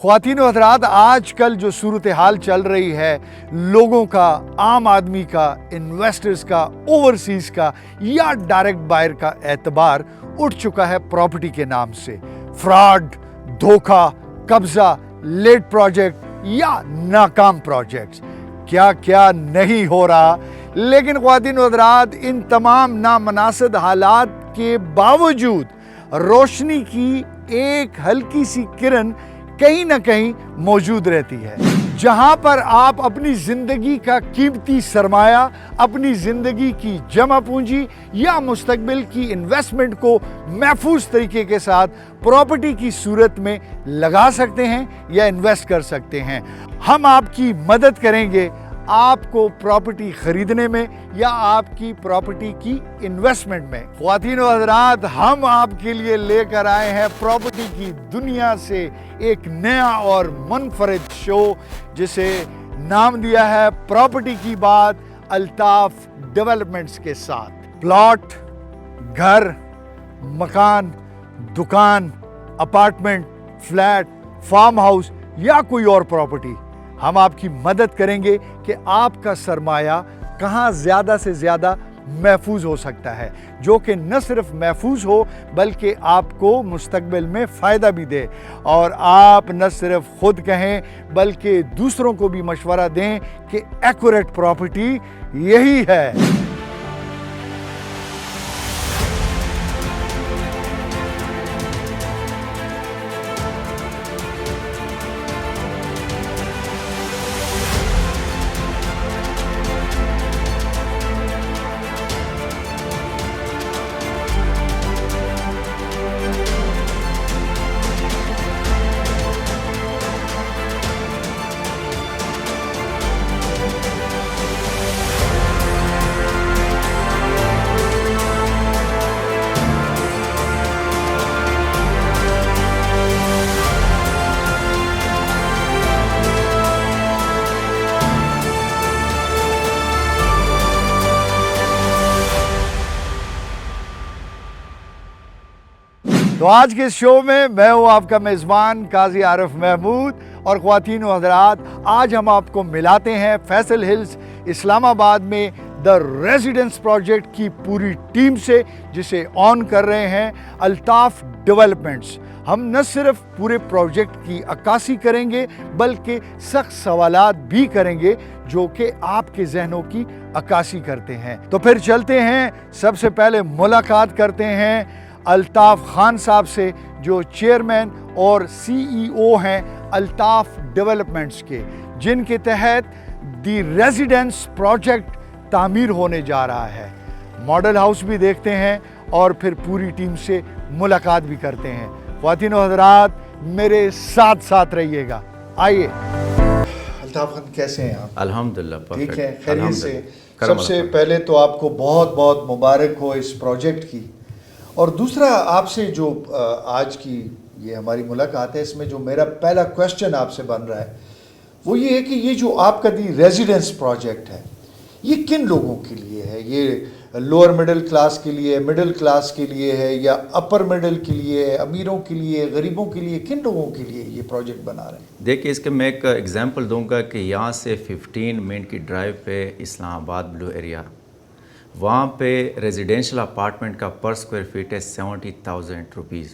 ख्वातीन व हज़रात, आज कल जो सूरत हाल चल रही है, लोगों का, आम आदमी का, इन्वेस्टर्स का, ओवरसीज़ का या डायरेक्ट बायर का एतबार उठ चुका है प्रॉपर्टी के नाम से। फ्रॉड, धोखा, कब्ज़ा, लेट प्रोजेक्ट या नाकाम प्रोजेक्ट्स, क्या क्या नहीं हो रहा। लेकिन ख्वातीन व हज़रात, इन तमाम नामनासिब हालात के बावजूद रोशनी की एक हल्की सी किरण कहीं ना कहीं मौजूद रहती है, जहां पर आप अपनी जिंदगी का कीमती सरमाया, अपनी जिंदगी की जमा पूंजी या मुस्तकबिल की इन्वेस्टमेंट को महफूज तरीके के साथ प्रॉपर्टी की सूरत में लगा सकते हैं या इन्वेस्ट कर सकते हैं। हम आपकी मदद करेंगे आपको प्रॉपर्टी खरीदने में या आपकी प्रॉपर्टी की इन्वेस्टमेंट में। ख्वातीन व हज़रात, हम आपके लिए लेकर आए हैं प्रॉपर्टी की दुनिया से एक नया और मुनफरिद शो, जिसे नाम दिया है प्रॉपर्टी की बात अल्ताफ डेवलपमेंट्स के साथ। प्लॉट, घर, मकान, दुकान, अपार्टमेंट, फ्लैट, फार्म हाउस या कोई और प्रॉपर्टी, हम आपकी मदद करेंगे कि आपका सरमाया कहाँ ज़्यादा से ज़्यादा महफूज हो सकता है, जो कि न सिर्फ महफूज हो बल्कि आपको मुस्तकबिल में फ़ायदा भी दे, और आप न सिर्फ खुद कहें बल्कि दूसरों को भी मशवरा दें कि एक्यूरेट प्रॉपर्टी यही है। तो आज के शो में मैं हूँ आपका मेज़बान काजी आरिफ महमूद, और ख्वातीन व हज़रात, आज हम आपको मिलाते हैं फैसल हिल्स इस्लामाबाद में द रेजिडेंस प्रोजेक्ट की पूरी टीम से, जिसे ऑन कर रहे हैं अल्ताफ डेवलपमेंट्स। हम न सिर्फ पूरे प्रोजेक्ट की अक्कासी करेंगे बल्कि सख्त सवालात भी करेंगे जो कि आपके जहनों की अक्कासी करते हैं। तो फिर चलते हैं, सबसे पहले मुलाकात करते हैं अल्ताफ खान साहब से, जो चेयरमैन और CEO हैं अल्ताफ डेवलपमेंट्स के, जिनके तहत दी रेजिडेंस प्रोजेक्ट तामीर होने जा रहा है। मॉडल हाउस भी देखते हैं और फिर पूरी टीम से मुलाकात भी करते हैं। ख्वातीन व हज़रात, मेरे साथ साथ रहिएगा। आइए। अल्ताफ खान, कैसे हैं आप? अल्हम्दुलिल्लाह, ठीक है, खैरियत से। सबसे पहले तो आपको बहुत बहुत मुबारक हो इस प्रोजेक्ट की, और दूसरा आपसे जो आज की ये हमारी मुलाकात है, इसमें जो मेरा पहला क्वेश्चन आपसे बन रहा है वो ये है कि ये जो आपका दी रेजिडेंस प्रोजेक्ट है, ये किन लोगों के लिए है? ये लोअर मिडिल क्लास के लिए, मिडिल क्लास के लिए है, या अपर मिडिल के लिए, अमीरों के लिए, गरीबों के लिए, किन लोगों के लिए ये प्रोजेक्ट बना रहे हैं? देखिए, इसके मैं एक एग्जांपल दूंगा कि यहाँ से 15 मिनट की ड्राइव पे इस्लामाबाद ब्लू एरिया, वहाँ पे रेजिडेंशियल अपार्टमेंट का पर स्क्वायर फीट है 70,000 रुपीज़।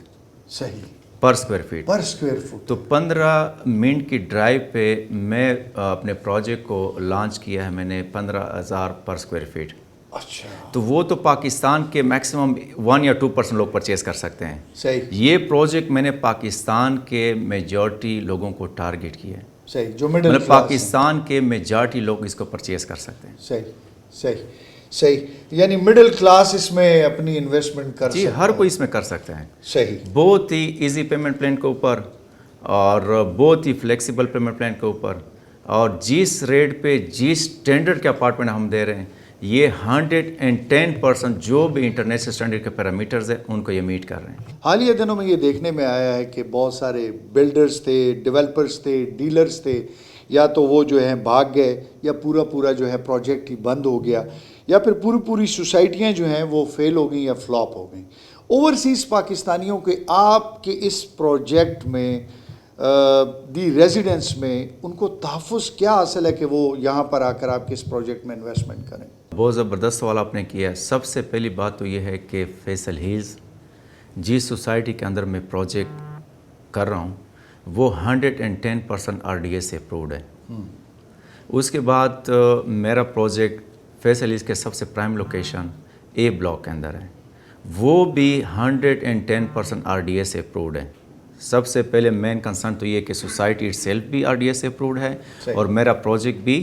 सही, पर स्क्वायर फीट। पर स्क्वायर फुट। तो 15 मिनट की ड्राइव पे मैं अपने प्रोजेक्ट को लॉन्च किया है मैंने 15,000 पर स्क्वायर फीट। अच्छा। तो वो तो पाकिस्तान के मैक्सिमम 1 या 2% लोग परचेज़ कर सकते हैं। सही। ये प्रोजेक्ट मैंने पाकिस्तान के मेजॉरिटी लोगों को टारगेट किया है। सही, जो मिडिल मतलब पाकिस्तान के मेजॉरिटी लोग इसको परचेज़ कर सकते हैं। सही सही सही, यानी मिडिल क्लास इसमें अपनी इन्वेस्टमेंट कर जी, सकता हर है। कोई इसमें कर सकते हैं। सही। बहुत ही इजी पेमेंट प्लान के ऊपर और बहुत ही फ्लेक्सिबल पेमेंट प्लान के ऊपर, और जिस रेट पे जिस स्टैंडर्ड के अपार्टमेंट हम दे रहे हैं, ये 110% जो भी इंटरनेशनल स्टैंडर्ड के पैरामीटर्स हैं उनको ये मीट कर रहे हैं। हालिया दिनों में ये देखने में आया है कि बहुत सारे बिल्डर्स थे, डेवलपर्स थे, डीलर्स थे, या तो वो जो है भाग गए, या पूरा जो है प्रोजेक्ट ही बंद हो गया, या फिर पूरी सोसाइटियाँ जो हैं वो फेल हो गई या फ्लॉप हो गई। ओवरसीज़ पाकिस्तानियों के आपके इस प्रोजेक्ट में دی ریزیڈنس میں ان کو تحفظ کیا حاصل ہے کہ وہ یہاں پر آ کر آپ کے اس پروجیکٹ میں انویسٹمنٹ کریں؟ بہت زبردست سوال آپ نے کیا ہے. سب سے پہلی بات تو یہ ہے کہ فیصل ہلز جس سوسائٹی کے اندر میں پروجیکٹ کر رہا ہوں وہ 110% RDA سے اپرووڈ ہے. اس کے بعد میرا پروجیکٹ فیصل ہلز کے سب سے پرائم لوکیشن A بلاک کے اندر ہے, وہ بھی 110% RDA سے اپرووڈ ہے. سب سے پہلے مین کنسرن تو یہ کہ سوسائٹی اٹ سیلف بھی RDA سے اپرووڈ ہے اور میرا پروجیکٹ بھی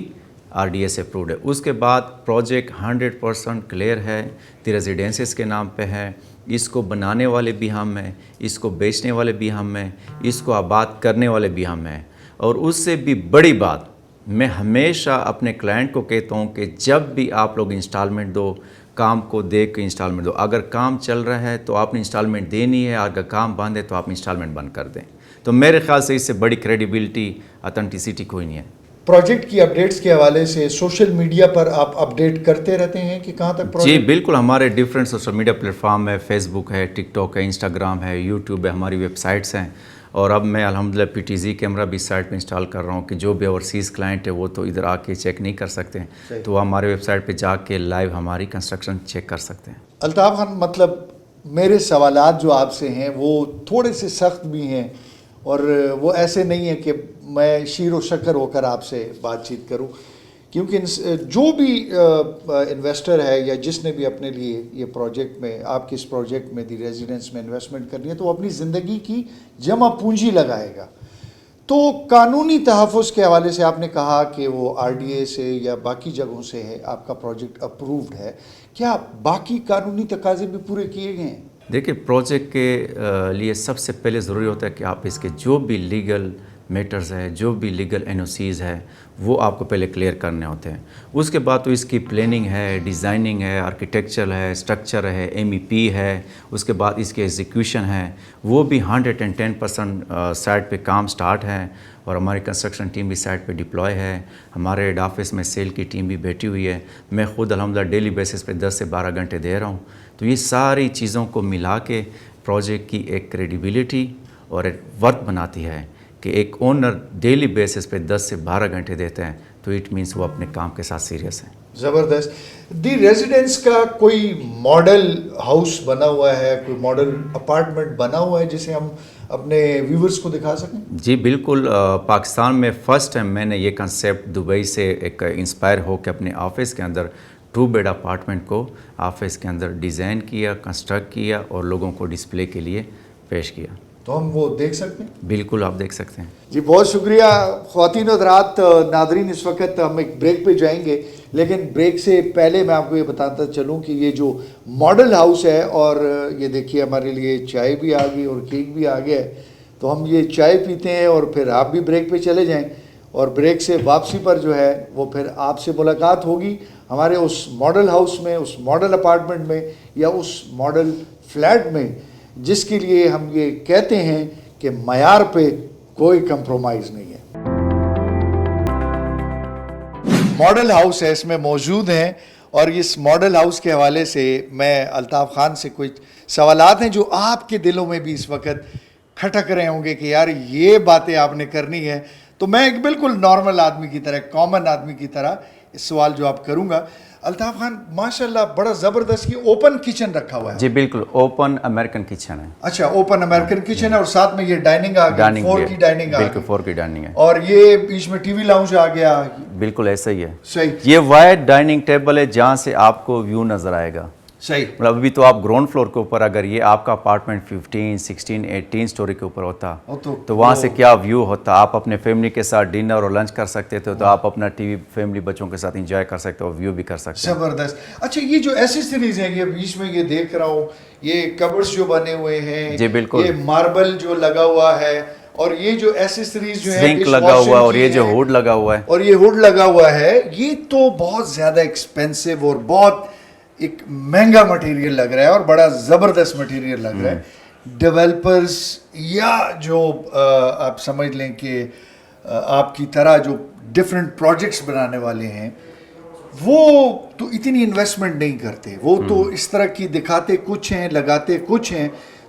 RDA سے اپرووڈ ہے. اس کے بعد پروجیکٹ 100% کلیئر ہے, دی ریزیڈنسز کے نام پہ ہے, اس کو بنانے والے بھی ہم ہیں, اس کو بیچنے والے بھی ہم ہیں, اس کو آباد کرنے والے بھی ہم ہیں. اور اس سے بھی بڑی بات میں ہمیشہ اپنے کلائنٹ کو کہتا ہوں کہ جب بھی آپ لوگ انسٹالمنٹ دو, کام کو دیکھ کے انسٹالمنٹ دو. اگر کام چل رہا ہے تو آپ نے انسٹالمنٹ دینی ہے, اگر کام بند ہے تو آپ انسٹالمنٹ بند کر دیں. تو میرے خیال سے اس سے بڑی کریڈیبلٹی اتھینٹسٹی کوئی نہیں ہے. پروجیکٹ کی اپڈیٹس کے حوالے سے سوشل میڈیا پر آپ اپڈیٹ کرتے رہتے ہیں کہ کہاں تک جی بالکل, ہمارے different social media plate form ہے, فیس بک ہے, ٹک ٹاک ہے, انسٹاگرام ہے, یوٹیوب ہے, ہماری ویب سائٹس ہیں. اور اب میں الحمدللہ PTZ کیمرہ بھی سائٹ پہ انسٹال کر رہا ہوں کہ جو بھی اوورسیز کلائنٹ ہے وہ تو ادھر آ کے چیک نہیں کر سکتے, تو وہ ہمارے ویب سائٹ پہ جا کے لائیو ہماری کنسٹرکشن چیک کر سکتے ہیں. الطاف خان, مطلب میرے سوالات جو آپ سے ہیں وہ تھوڑے سے سخت بھی ہیں اور وہ ایسے نہیں ہیں کہ میں شیر و شکر ہو کر آپ سے بات چیت کروں, کیونکہ جو بھی انویسٹر ہے یا جس نے بھی اپنے لیے یہ پروجیکٹ میں آپ کے اس پروجیکٹ میں دی ریزیڈنس میں انویسٹمنٹ کرنی ہے تو وہ اپنی زندگی کی جمع پونجی لگائے گا. تو قانونی تحفظ کے حوالے سے آپ نے کہا کہ وہ RDA سے یا باقی جگہوں سے ہے, آپ کا پروجیکٹ اپرووڈ ہے, کیا باقی قانونی تقاضے بھی پورے کیے گئے ہیں؟ دیکھیے, پروجیکٹ کے لیے سب سے پہلے ضروری ہوتا ہے کہ آپ اس کے جو بھی لیگل میٹرز ہے, جو بھی لیگل NOCs ہے, وہ آپ کو پہلے کلیئر کرنے ہوتے ہیں. اس کے بعد تو اس کی پلاننگ ہے, ڈیزائننگ ہے, آرکیٹیکچر ہے, اسٹرکچر ہے, MEP ہے, اس کے بعد اس کے ایگزیکیوشن ہے, وہ بھی 110% سائٹ پہ کام سٹارٹ ہے. اور ہماری کنسٹرکشن ٹیم بھی سائٹ پہ ڈپلوائے ہے, ہمارے ہیڈ آفس میں سیل کی ٹیم بھی بیٹھی ہوئی ہے. میں خود الحمدللہ ڈیلی بیسس پہ 10 سے 12 گھنٹے دے رہا ہوں. تو یہ ساری چیزوں کو ملا کے پروجیکٹ کی ایک کریڈیبلٹی اور ایک ورتھ بناتی ہے کہ ایک اونر ڈیلی بیسس پہ 10 سے 12 گھنٹے دیتے ہیں, تو اٹ مینس وہ اپنے کام کے ساتھ سیریس ہیں. زبردست. دی ریزیڈنس کا کوئی ماڈل ہاؤس بنا ہوا ہے, کوئی ماڈل اپارٹمنٹ بنا ہوا ہے جسے ہم اپنے ویورز کو دکھا سکیں؟ جی بالکل, پاکستان میں فرسٹ ٹائم میں نے یہ کنسیپٹ دبئی سے ایک انسپائر ہو کے اپنے آفس کے اندر 2 بیڈ اپارٹمنٹ کو آفس کے اندر ڈیزائن کیا, کنسٹرکٹ کیا اور لوگوں کو ڈسپلے کے لیے پیش کیا. تو ہم وہ دیکھ سکتے ہیں؟ بالکل, آپ دیکھ سکتے ہیں. جی بہت شکریہ. خواتین و حضرات, ناظرین, اس وقت ہم ایک بریک پہ جائیں گے, لیکن بریک سے پہلے میں آپ کو یہ بتاتا چلوں کہ یہ جو ماڈل ہاؤس ہے, اور یہ دیکھیے ہمارے لیے چائے بھی آ گئی اور کیک بھی آ گیا ہے, تو ہم یہ چائے پیتے ہیں اور پھر آپ بھی بریک پہ چلے جائیں, اور بریک سے واپسی پر جو ہے وہ پھر آپ سے ملاقات ہوگی ہمارے اس ماڈل ہاؤس میں, اس ماڈل اپارٹمنٹ میں یا اس ماڈل فلیٹ میں, جس کے لیے ہم یہ کہتے ہیں کہ معیار پہ کوئی کمپرومائز نہیں ہے. ماڈل ہاؤس ہے, اس میں موجود ہیں, اور اس ماڈل ہاؤس کے حوالے سے میں الطاف خان سے کچھ سوالات ہیں جو آپ کے دلوں میں بھی اس وقت کھٹک رہے ہوں گے کہ یار یہ باتیں آپ نے کرنی ہے. تو میں ایک بالکل نارمل آدمی کی طرح, کامن آدمی کی طرح اس سوال جواب کروں گا. الطاف خان, ماشاءاللہ بڑا زبردست یہ اوپن کچن رکھا ہوا ہے. جی بالکل, اوپن امریکن کچن ہے. اچھا, اوپن امریکن کچن ہے, اور ساتھ میں یہ ڈائننگ آ گئی, 4 کی ڈائننگ آ گئی. بالکل 4 کی ڈائننگ ہے, اور یہ بیچ میں TV لاؤنج آ گیا. بالکل ایسا ہی ہے. صحیح. یہ وائڈ ڈائننگ ٹیبل ہے جہاں سے آپ کو ویو نظر آئے گا. صحیح. مطلب ابھی تو آپ گراؤنڈ فلور کے اوپر, اگر یہ آپ کا اپارٹمنٹ 15, 16, 18 سٹوری کے اوپر ہوتا تو وہاں سے کیا ویو ہوتا. آپ اپنے فیملی کے ساتھ ڈنر اور لنچ کر سکتے تھے, تو آپ اپنا TV فیملی بچوں کے ساتھ انجوائے کر سکتے ہو, ویو بھی کر سکتے ہیں. زبردست. اچھا, یہ جو ایسیسریز ہیں, یہ بیچ میں یہ دیکھ رہا ہوں, یہ کبرز جو بنے ہوئے ہیں, جی بالکل, یہ ماربل جو لگا ہوا ہے, اور یہ جو ایسیسریز جو ہے, سنک لگا ہوا ہے, اور یہ جو ہوڈ لگا ہوا ہے, اور یہ ہوڈ لگا ہوا ہے, یہ تو بہت زیادہ ایکسپینسو اور بہت ایک مہنگا مٹیریل لگ رہا ہے, اور بڑا زبردست مٹیریل لگ رہا ہے. ڈیولپرز یا جو آپ سمجھ لیں کہ آپ کی طرح جو ڈیفرنٹ پروجیکٹس بنانے والے ہیں, وہ تو اتنی انویسٹمنٹ نہیں کرتے, وہ تو اس طرح کی دکھاتے کچھ ہیں, لگاتے کچھ ہیں.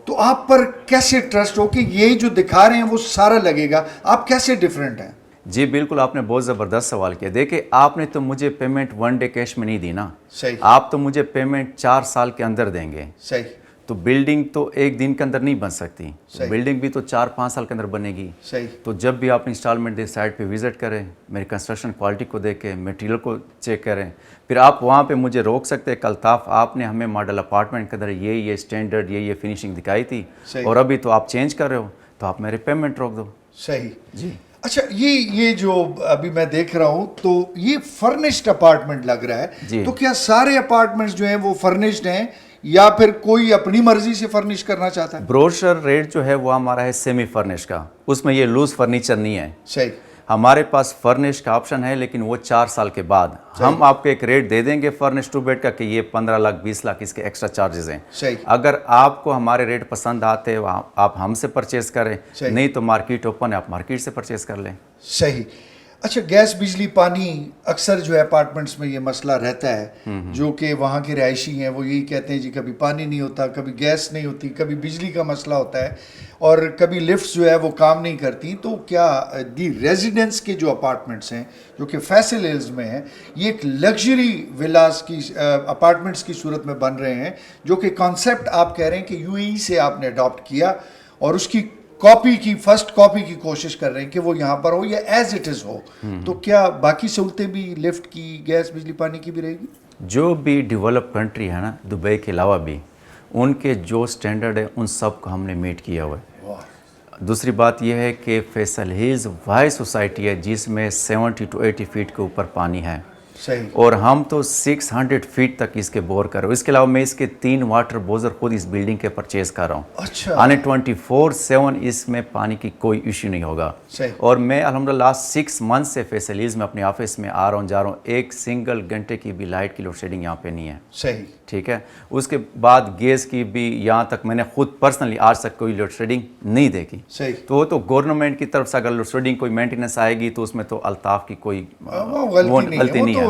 تو آپ پر کیسے ٹرسٹ ہو کہ یہ جو دکھا رہے ہیں وہ سارا لگے گا؟ آپ کیسے ڈیفرنٹ ہیں؟ جی بالکل، آپ نے بہت زبردست سوال کیا. دیکھیں آپ نے تو مجھے پیمنٹ 1 ڈے کیش میں نہیں دی نا. صحیح. آپ تو مجھے پیمنٹ 4 سال کے اندر دیں گے. صحیح. تو بلڈنگ تو ایک دن کے اندر نہیں بن سکتی. صحیح. بلڈنگ بھی تو 4-5 سال کے اندر بنے گی. صحیح. تو جب بھی آپ انسٹالمنٹ دے سائٹ پہ وزٹ کریں، میری کنسٹرکشن کوالٹی کو دیکھیں، میٹیریل کو چیک کریں، پھر آپ وہاں پہ مجھے روک سکتے ہیں. الطاف آپ نے ہمیں ماڈل اپارٹمنٹ کے اندر یہ اسٹینڈرڈ یہ فنیشنگ دکھائی تھی اور ابھی تو آپ چینج کر رہے ہو، تو آپ میرے پیمنٹ روک دو. صحیح. جی اچھا، یہ جو ابھی میں دیکھ رہا ہوں تو یہ فرنشڈ اپارٹمنٹ لگ رہا ہے. جی. تو کیا سارے اپارٹمنٹس جو ہیں وہ فرنشڈ ہیں یا پھر کوئی اپنی مرضی سے فرنش کرنا چاہتا ہے؟ بروشر ریٹ جو ہے وہ ہمارا ہے سیمی فرنش کا، اس میں یہ لوز فرنیچر نہیں ہے. صحیح. ہمارے پاس فرنش کا آپشن ہے، لیکن وہ 4 سال کے بعد ہم آپ کو ایک ریٹ دے دیں گے فرنش 2 بیڈ کا کہ یہ 15 لاکھ 20 لاکھ اس کے ایکسٹرا چارجز ہیں. صحیح. اگر آپ کو ہمارے ریٹ پسند آتے آپ ہم سے پرچیز کریں، نہیں تو مارکیٹ اوپن ہے، آپ مارکیٹ سے پرچیز کر لیں. صحیح. اچھا، گیس بجلی پانی اکثر جو ہے اپارٹمنٹس میں یہ مسئلہ رہتا ہے، جو کہ وہاں کے رہائشی ہیں وہ یہی کہتے ہیں جی کبھی پانی نہیں ہوتا، کبھی گیس نہیں ہوتی، کبھی بجلی کا مسئلہ ہوتا ہے اور کبھی لفٹس جو ہے وہ کام نہیں کرتی. تو کیا دی ریزیڈنس کے جو اپارٹمنٹس ہیں جو کہ فیصل ہلز میں ہیں، یہ ایک لگژری ولاز کی اپارٹمنٹس کی صورت میں بن رہے ہیں، جو کہ کانسیپٹ آپ کہہ رہے ہیں کہ یو اے ای سے آپ نے اڈاپٹ کیا اور اس کی فرسٹ کاپی کی کوشش کر رہے ہیں کہ وہ یہاں پر ہو یا ایز اٹ از ہو. تو کیا باقی سہولتیں بھی لفٹ کی، گیس بجلی پانی کی بھی رہے گی؟ جو بھی ڈیولپ کنٹری ہے نا دبئی کے علاوہ بھی، ان کے جو سٹینڈرڈ ہے ان سب کو ہم نے میٹ کیا ہوا ہے. دوسری بات یہ ہے کہ فیصل ہلز واحد سوسائٹی ہے جس میں 70 to 80 فیٹ کے اوپر پانی ہے. صحیح. اور ہم تو 600 فیٹ تک اس کے بور کر رہے ہوں. اس کے علاوہ میں اس کے 3 واٹر بوزر خود اس بلڈنگ کے پرچیز کر رہا ہوں. اچھا. آنے 24/7 اس میں پانی کی کوئی ایشو نہیں ہوگا. صحیح. اور میں الحمدللہ لاسٹ 6 منتھ سے فیصل ہلز میں اپنے آفس میں آ رہا ہوں جا رہا ہوں، ایک سنگل گھنٹے کی بھی لائٹ کی لوڈ شیڈنگ یہاں پہ نہیں ہے. صحیح. ٹھیک ہے. اس کے بعد گیس کی بھی یہاں تک میں نے خود پرسنلی آج تک کوئی لوڈ شیڈنگ نہیں دیکھی. صحیح. تو وہ تو گورنمنٹ کی طرف سے اگر لوڈ شیڈنگ کوئی مینٹیننس آئے گی تو اس میں تو الطاف کی کوئی غلطی نہیں ہے نا.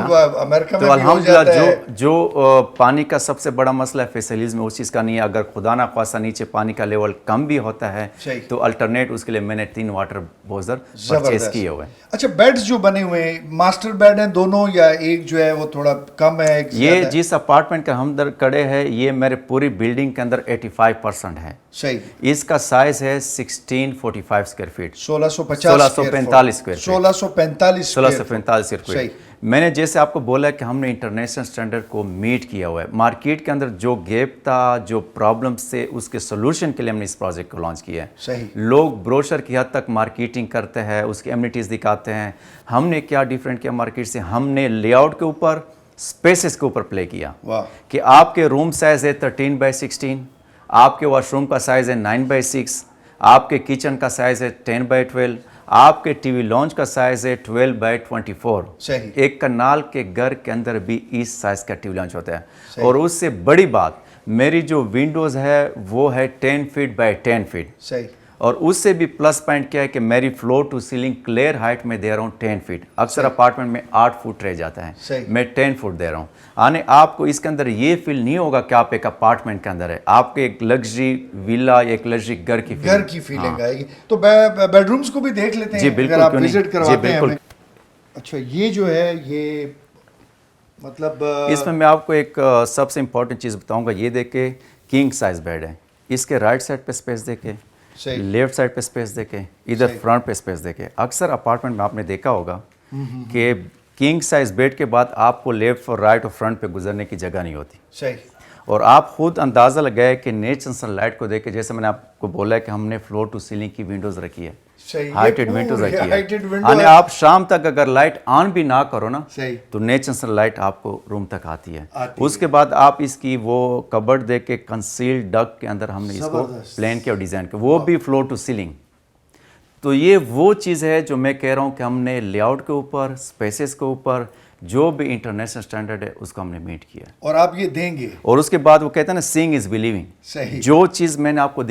تو الحمدللہ جو پانی کا سب سے بڑا مسئلہ ہے فیصل ہلز میں اس چیز کا نہیں ہے. اگر خدا نہ خواستہ نیچے پانی کا لیول کم بھی ہوتا ہے تو الٹرنیٹ اس کے لیے میں نے 3 واٹر بوزر پرچیز کیے ہوئے ہیں. اچھا، بیڈز جو بنے ہوئے ہیں ماسٹر بیڈ ہیں دونوں یا ایک جو ہے وہ تھوڑا کم ہے؟ یہ جس اپارٹمنٹ کا ہم در کڑے ہیں یہ میرے پوری بلڈنگ کے اندر 85% ہے. صحیح. اس کا سائز ہے 1645 square feet. 1645 square feet. 1645 square feet. میں نے جیسے آپ کو بولا کہ ہم نے انٹرنیشنل سٹینڈرڈ کو میٹ کیا ہوا ہے. مارکیٹ کے اندر جو گیپ تھا، جو پرابلمس تھے، اس کے سولوشن کے لیے ہم نے اس پروجیکٹ کو لانچ کیا ہے. صحیح. لوگ بروشر کی حد تک مارکیٹنگ کرتے ہیں، اس کی ایمنیٹیز دکھاتے ہیں. ہم نے کیا ڈیفرنٹ کیا مارکیٹ سے؟ ہم نے لے آؤٹ کے اوپر، اسپیسز کے اوپر پلے کیا کہ آپ کے روم سائز ہے 13/16، آپ کے واش روم کا سائز ہے 9/6، آپ کے کچن کا سائز ہے 10/12، آپ کے ٹی وی لانچ کا سائز ہے 12/24. صحیح. ایک کنال کے گھر کے اندر بھی اس سائز کا ٹی وی لانچ ہوتا ہے. اور اس سے بڑی بات میری جو ونڈوز ہے وہ ہے 10 feet/10 feet. صحیح. اور اس سے بھی پلس پوائنٹ کیا ہے کہ میری floor to ceiling clear height میں دے رہا ہوں 10 فٹ. اکثر اپارٹمنٹ میں 8 فٹ رہ جاتا ہے، میں 10 فٹ دے رہا ہوں. آنے آپ کو اس کے اندر یہ فیل نہیں ہوگا کہ آپ ایک اپارٹمنٹ کے اندر ہے، آپ کے ایک لگژری ویلا، ایک لگژری گھر کی فیلنگ آئے گی. تو بیڈ رومز کو بھی دیکھ لیتے ہیں اگر آپ وزٹ کرواتے ہیں ہمیں. اچھا، یہ جو ہے یہ مطلب اس میں آپ کو ایک سب سے امپورٹنٹ چیز بتاؤں گا. یہ دیکھیں کنگ سائز بیڈ ہے. اس کے رائٹ سائڈ پہ اسپیس دیکھیں، لیفٹ سائڈ پہ اسپیس دیکھیں، ادھر فرنٹ پہ اسپیس دیکھیں. اکثر اپارٹمنٹ میں آپ نے دیکھا ہوگا کہ کنگ سائز بیڈ کے بعد آپ کو لیفٹ اور رائٹ اور فرنٹ پہ گزرنے کی جگہ نہیں ہوتی. صحیح. اور آپ خود اندازہ لگائے کہ نیچرل سن لائٹ کو دیکھ کے، جیسے میں نے آپ کو بولا ہے کہ ہم نے فلور ٹو سیلنگ کی ونڈوز رکھی ہے، ہائٹڈ ونڈوز رکھی ہے. یعنی آپ شام تک اگر لائٹ آن بھی نہ کرو نا تو نیچرل سن لائٹ آپ کو روم تک آتی ہے. اس کے بعد آپ اس کی وہ کبرڈ دیکھ کے کنسیل ڈک کے اندر ہم نے اس کو پلان کیا اور ڈیزائن کیا، وہ بھی فلور ٹو سیلنگ. تو یہ وہ چیز ہے جو میں کہہ رہا ہوں کہ ہم نے لے آؤٹ کے اوپر، اسپیسز کے اوپر جو بھی انٹرنیشنل سٹینڈرڈ ہے اس کو ہم نے میٹ کیا. اور آپ یہ دیں گے. اور اس کے بعد وہ کہتے ہیں نا سینگ از بلیونگ. صحیح. جو چیز میں نے آپ کو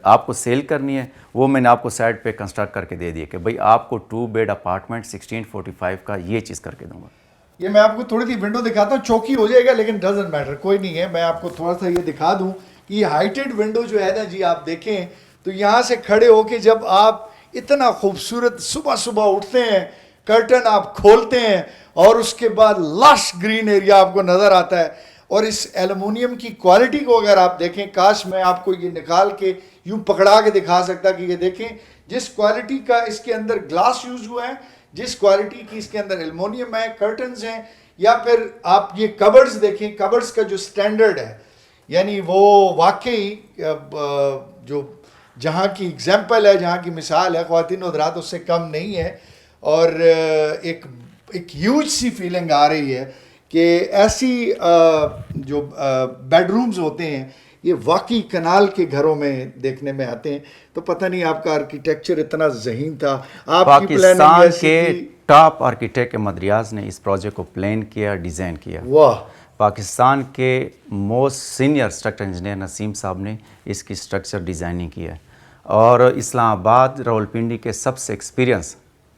آپ کو سیل کرنی ہے وہ میں نے آپ کو سائٹ پہ کنسٹرکٹ کر کے دے دیا کہ بھائی آپ کو 2 بیڈ اپارٹمنٹ 1645 کا یہ چیز کر کے دوں گا. یہ میں آپ کو تھوڑی سی ونڈو دکھاتا ہوں، چوکی ہو جائے گا لیکن ڈزنٹ میٹر، کوئی نہیں ہے. میں آپ کو تھوڑا سا یہ دکھا دوں یہ ہائٹڈ ونڈو جو ہے نا جی آپ دیکھیں تو یہاں سے کھڑے ہو کے جب آپ اتنا خوبصورت صبح صبح اٹھتے ہیں, کرٹن آپ کھولتے ہیں اور اس کے بعد لش گرین ایریا آپ کو نظر آتا ہے. اور اس ایلومینیم کی کوالٹی کو اگر آپ دیکھیں, کاش میں آپ کو یہ نکال کے یوں پکڑا کے دکھا سکتا کہ یہ دیکھیں جس کوالٹی کا اس کے اندر گلاس یوز ہوا ہے, جس کوالٹی کی اس کے اندر ایلومینیم ہے, کرٹنز ہیں, یا پھر آپ یہ کبرز دیکھیں, کبرز کا جو سٹینڈرڈ ہے یعنی وہ واقعی جو جہاں کی اگزامپل ہے, جہاں کی مثال ہے خواتین و حضرات, اس سے کم نہیں ہے. اور ایک ہیوج سی فیلنگ آ رہی ہے کہ ایسی جو بیڈ رومز ہوتے ہیں یہ واقعی کنال کے گھروں میں دیکھنے میں آتے ہیں. تو پتہ نہیں آپ کا آرکیٹیکچر اتنا ذہین تھا, آپ کی پلاننگ پاکستان ایسی کے تھی. ٹاپ آرکیٹیکٹ مدریاز نے اس پروجیکٹ کو پلان کیا, ڈیزائن کیا. واہ, پاکستان کے موسٹ سینئر اسٹرکچر انجینئر نسیم صاحب نے اس کی اسٹرکچر ڈیزائننگ کی ہے. اور اسلام آباد راولپنڈی کے سب سے ایکسپیرینس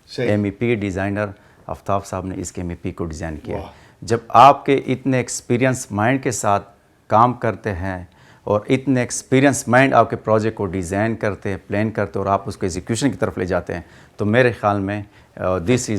ایم ای پی ڈیزائنر آفتاب صاحب نے اس کے ایم ای پی کو ڈیزائن کیا. جب آپ کے اتنے ایکسپیرینس مائنڈ کے ساتھ کام کرتے ہیں اور اتنے ایکسپیرینس مائنڈ آپ کے پروجیکٹ کو ڈیزائن کرتے ہیں, پلان کرتے ہیں اور آپ اس کو ایگزیکیوشن کی طرف لے جاتے ہیں, تو میرے خیال میں this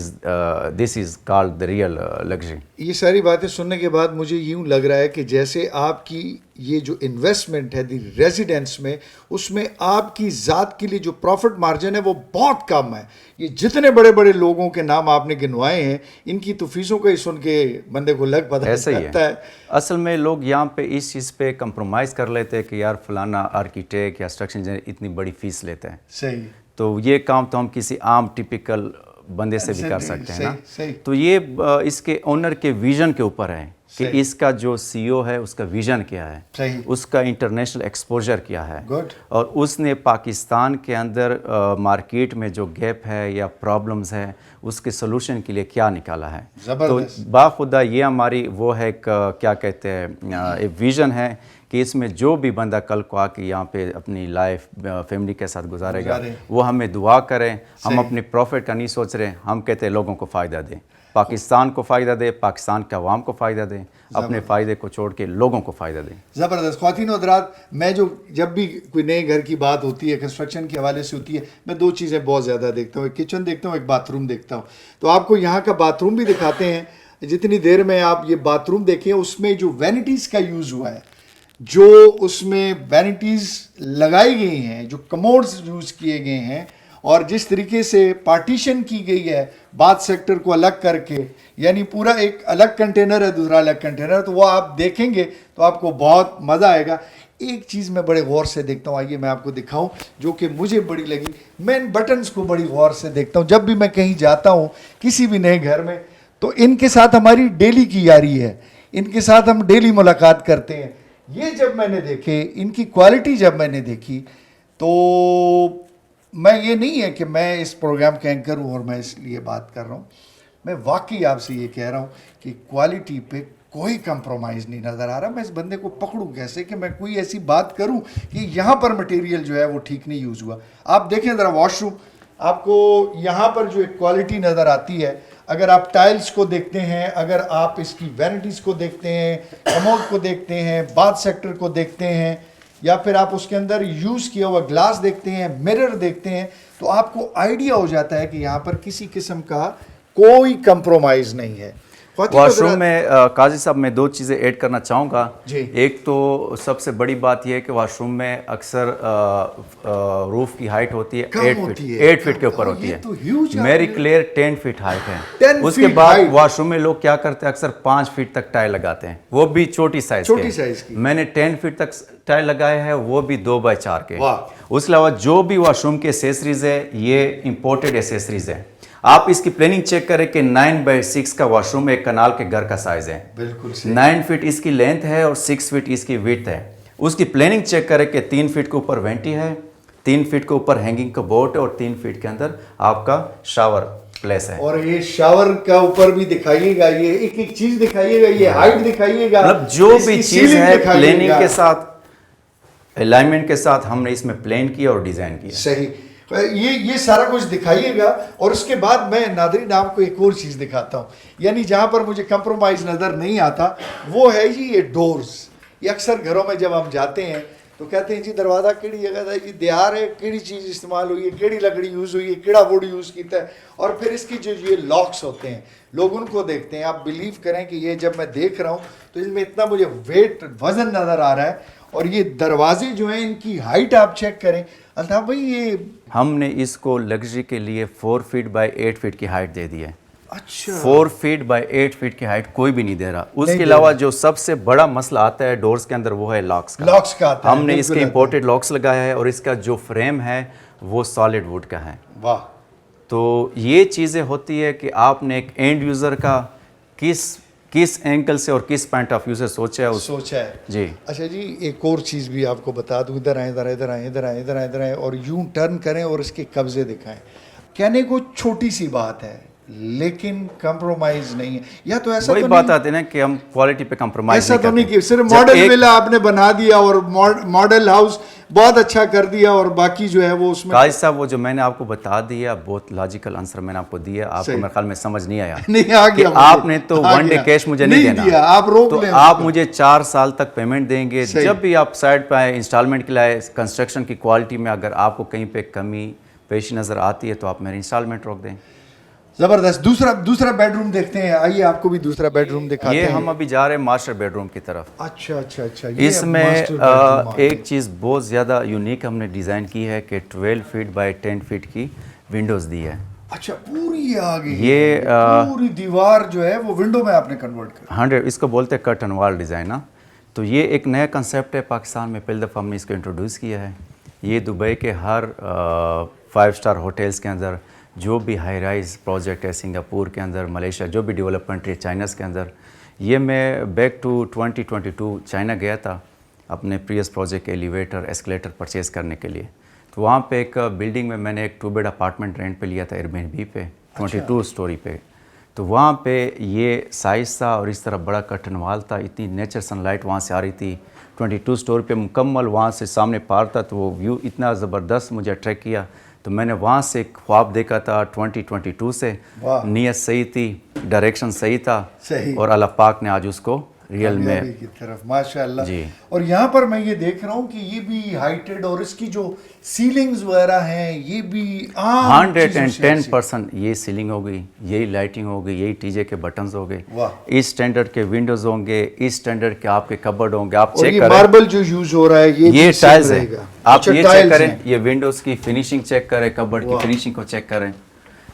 is called the real luxury. یہ ساری باتیں سننے کے بعد مجھے یوں لگ رہا ہے کہ جیسے آپ کی یہ جو انویسٹمنٹ ہے دی ریزیڈنس میں, اس میں آپ کی ذات کے لیے جو پروفٹ مارجن ہے وہ بہت کم ہے. یہ جتنے بڑے بڑے لوگوں کے نام آپ نے گنوائے ہیں, ان کی تو فیسوں کا ہی سن کے بندے کو لگ پتہ لگتا ہے. اصل میں لوگ یہاں پہ اس چیز پہ کمپرومائز کر لیتے ہیں کہ یار فلانا آرکیٹیکٹ یا اسٹرکچر انجینئر اتنی بڑی فیس لیتے ہیں. صحیح. تو یہ کام تو ہم کسی عام ٹپیکل بندے سے بھی کر سکتے ہیں نا. تو یہ اس کے اونر کے ویژن کے اوپر ہے کہ اس کا جو سی او ہے اس کا ویژن کیا ہے, اس کا انٹرنیشنل ایکسپوجر کیا ہے, اور اس نے پاکستان کے اندر مارکیٹ میں جو گیپ ہے یا پرابلمز ہے اس کے سلوشن کے لیے کیا نکالا ہے. تو باخدا یہ ہماری وہ ہے کیا کہتے ہیں ایک ویژن ہے کہ اس میں جو بھی بندہ کل کو آ کے یہاں پہ اپنی لائف فیملی کے ساتھ گزارے گا وہ ہمیں دعا کریں. ہم اپنے پروفٹ کا نہیں سوچ رہے, ہم کہتے ہیں لوگوں کو فائدہ دیں, پاکستان کو فائدہ دے, پاکستان کے عوام کو فائدہ دیں, اپنے فائدے کو چھوڑ کے لوگوں کو فائدہ دیں. زبردست. خواتین و حضرات, میں جب بھی کوئی نئے گھر کی بات ہوتی ہے, کنسٹرکشن کے حوالے سے ہوتی ہے, میں دو چیزیں بہت زیادہ دیکھتا ہوں, ایک کچن دیکھتا ہوں, ایک باتھ روم دیکھتا ہوں. تو آپ کو یہاں کا باتھ روم بھی دکھاتے ہیں. جتنی دیر میں آپ یہ باتھ روم دیکھیں اس میں جو وینٹیز کا یوز ہوا ہے, جو اس میں وینٹیز لگائی گئی ہیں, جو کموڈز یوز کیے گئے ہیں, اور جس طریقے سے پارٹیشن کی گئی ہے باتھ سیکٹر کو الگ کر کے, یعنی پورا ایک الگ کنٹینر ہے, دوسرا الگ کنٹینر, تو وہ آپ دیکھیں گے تو آپ کو بہت مزہ آئے گا. ایک چیز میں بڑے غور سے دیکھتا ہوں, آئیے میں آپ کو دکھاؤں, جو کہ مجھے بڑی لگی. میں ان بٹنز کو بڑی غور سے دیکھتا ہوں جب بھی میں کہیں جاتا ہوں کسی بھی نئے گھر میں, تو ان کے ساتھ ہماری ڈیلی کی یاری ہے, ان کے ساتھ ہم ڈیلی ملاقات کرتے ہیں. یہ جب میں نے دیکھے, ان کی کوالٹی جب میں نے دیکھی, تو میں یہ نہیں ہے کہ میں اس پروگرام کا اینکر ہوں اور میں اس لیے بات کر رہا ہوں, میں واقعی آپ سے یہ کہہ رہا ہوں کہ کوالٹی پہ کوئی کمپرومائز نہیں نظر آ رہا. میں اس بندے کو پکڑوں کیسے کہ میں کوئی ایسی بات کروں کہ یہاں پر مٹیریل جو ہے وہ ٹھیک نہیں یوز ہوا. آپ دیکھیں ذرا واش روم, آپ کو یہاں پر جو ایک کوالٹی نظر آتی ہے, اگر آپ ٹائلز کو دیکھتے ہیں, اگر آپ اس کی وینٹیز کو دیکھتے ہیں, کموڈ کو دیکھتے ہیں, باتھ سیکٹر کو دیکھتے ہیں, یا پھر آپ اس کے اندر یوز کیا ہوا گلاس دیکھتے ہیں, مرر دیکھتے ہیں, تو آپ کو آئیڈیا ہو جاتا ہے کہ یہاں پر کسی قسم کا کوئی کمپرومائز نہیں ہے. واش روم میں قاضی صاحب میں دو چیزیں ایڈ کرنا چاہوں گا. ایک تو سب سے بڑی بات یہ ہے کہ واش روم میں اکثر روف کی ہائٹ ہوتی ہے 8 فٹ کے اوپر ہوتی ہے, میری کلیئر 10 فٹ ہائٹ ہے. اس کے بعد واش روم میں لوگ کیا کرتے ہیں, اکثر 5 فٹ تک ٹائل لگاتے ہیں, وہ بھی چھوٹی سائز کے. میں نے 10 فٹ تک ٹائل لگائے ہیں, وہ بھی 2x4 کے. اس کے علاوہ جو بھی واش روم کے ایسیسریز ہے یہ امپورٹڈ ایسیسریز ہے. آپ اس کی پلاننگ چیک کریں کہ 9x6 کا واش روم ایک کنال کے گھر کا سائز ہے. بالکل 9 فٹ اس کی لینتھ ہے اور 6 فٹ اس کی ویڈتھ ہے. اس کی پلاننگ چیک کریں کہ 3 فٹ کے اوپر وینٹی ہے, 3 فٹ کے اوپر ہینگنگ کا بورڈ ہے, اور 3 فٹ کے اندر آپ کا شاور پلیس ہے. اور یہ شاور کا اوپر بھی دکھائیے گا, یہ ایک ایک چیز دکھائیے گا, یہ ہائٹ دکھائیے گا, مطلب جو بھی چیز ہے پلاننگ کے ساتھ, الائنمنٹ کے ساتھ ہم نے اس میں پلان کیا اور ڈیزائن کیا. صحیح. یہ سارا کچھ دکھائیے گا. اور اس کے بعد میں ناظرین آپ کو ایک اور چیز دکھاتا ہوں, یعنی جہاں پر مجھے کمپرومائز نظر نہیں آتا وہ ہے یہ ڈورز. یہ اکثر گھروں میں جب ہم جاتے ہیں तो कहते हैं जी दरवाज़ा केड़ी जगह था जी, दियार है केड़ी चीज़ इस्तेमाल हुई है, केड़ी लकड़ी यूज़ हुई है, केड़ा वुड यूज़ किया है, और फिर इसकी जो ये लॉक्स होते हैं लोग उनको देखते हैं. आप बिलीव करें कि ये जब मैं देख रहा हूँ तो इसमें इतना मुझे वेट वज़न नज़र आ रहा है, और ये दरवाजे जो हैं इनकी हाइट आप चेक करें. अल्ताफ भाई ये हमने इसको लग्जरी के लिए 4 फीट बाय 8 फीट की हाइट दे दी है. अच्छा 4 फीट बाय 8 फीट की हाइट कोई भी नहीं दे रहा. नहीं उसके दे अलावा रहा. जो सबसे बड़ा मसला आता है डोर्स के अंदर वो है लॉक्स का. लॉक्स का आता है, हमने बिल्कुल इसके आता है. इंपोर्टेड लॉक्स लगाया है और इसका जो फ्रेम है वो सॉलिड वुड का है. वाह. तो ये चीज़ें होती है कि आपने एक एंड यूज़र का किस एंगल से और किस पॉइंट ऑफ व्यू से सोचा है सोचा है जी. अच्छा जी, एक और चीज़ भी आपको बता दूं, इधर आए इधर आए इधर आए इधर आए इधर आए इधर आए और यूं टर्न करें और इसके कब्जे दिखाएं. कहने को छोटी सी बात है लेकिन कंप्रोमाइज नहीं है. या तो ऐसा वही तो बात नहीं, आती है ना कि हम क्वालिटी पे कंप्रोमाइज ऐसा तो नहीं कि सिर्फ जब मॉडल एक- विला आपने बना दिया और मॉडल हाउस बहुत अच्छा कर दिया और बाकी जो है वो उसमें काजी साहब वो जो मैंने आपको बता दिया बहुत लॉजिकल आंसर मैंने आपको दिया, आपको सही. मेरे ख्याल में समझ नहीं आया नहीं आ कि गया मुझे. आपने तो आ वन डे गया. कैश मुझे नहीं देना दिया, आप रोक तो लें आप उसको. मुझे 4 साल तक पेमेंट देंगे. सही. जब भी आप साइड पे आए इंस्टॉलमेंट के लिए कंस्ट्रक्शन की क्वालिटी में अगर आपको कहीं पे कमी पेश नज़र आती है तो आप मेरी इंस्टॉलमेंट रोक दें. जबरदस्त. दूसरा बेडरूम देखते हैं. आइए आपको भी दूसरा बेडरूम दिखाते ये हैं. हम अभी जा रहे हैं मास्टर बेडरूम की तरफ. अच्छा अच्छा अच्छा. ये इसमें मास्टर बेडरूम आ एक गया. चीज़ बहुत ज़्यादा यूनिक हमने डिज़ाइन की है कि 12 फीट बाय 10 फीट की विंडोज़ दी है. अच्छा पूरी ये आ गई. ये, पूरी दीवार जो है वो विंडो में आपने कन्वर्ट कर. 100 इसको बोलते हैं कर्टन वॉल डिज़ाइन ना. तो ये एक नया कंसेप्ट है पाकिस्तान में, पहली दफ़ा हमने इसको इंट्रोड्यूस किया है. ये दुबई के हर 5 स्टार होटल्स के अंदर जो भी हाई राइज प्रोजेक्ट है सिंगापुर के अंदर, मलेशिया जो भी डेवलप कंट्री है, चाइना के अंदर. ये मैं बैक टू 2022 चाइना गया था अपने previous project elevator escalator purchase करने के लिए. तो वहाँ पे एक बिल्डिंग में मैंने एक 2 बेड अपार्टमेंट रेंट पे लिया था एयरबीएनबी पे 22 स्टोरी पे. तो वहाँ पे ये साइज़ था और इस तरह बड़ा कर्टन वॉल था, इतनी नेचर सनलाइट वहाँ से आ रही थी. 22 स्टोरी पे मुकम्मल वहाँ से सामने पार था. तो वो व्यू इतना ज़बरदस्त मुझे अट्रैक्ट किया. तो मैंने वहाँ से एक ख्वाब देखा था 2022 से. नीयत सही थी, डायरेक्शन सही था सही. और अल्लाह पाक ने आज उसको रियल में कामयाबी की तरफ माशाल्लाह जी. और यहाँ पर मैं ये देख रहा हूँ कि ये भी हाइटेड और इसकी जो सीलिंग्स वगैरह हैं ये भी 110% ये सीलिंग हो गई, यही लाइटिंग हो गई, यही टीजे के बटन्स हो गए, वाह. इस स्टैंडर्ड के विंडोज होंगे, इस स्टैंडर्ड के आपके कबर्ड होंगे. आप और चेक ये करें मार्बल जो यूज हो रहा है ये ये भी सेम टाइल्स है. रहेगा. आप अच्छा, ये चेक टाइल्स करें, हैं. ये विंडोज की फिनिशिंग चेक करें, कबर्ड की वाह. फिनिशिंग को चेक करें.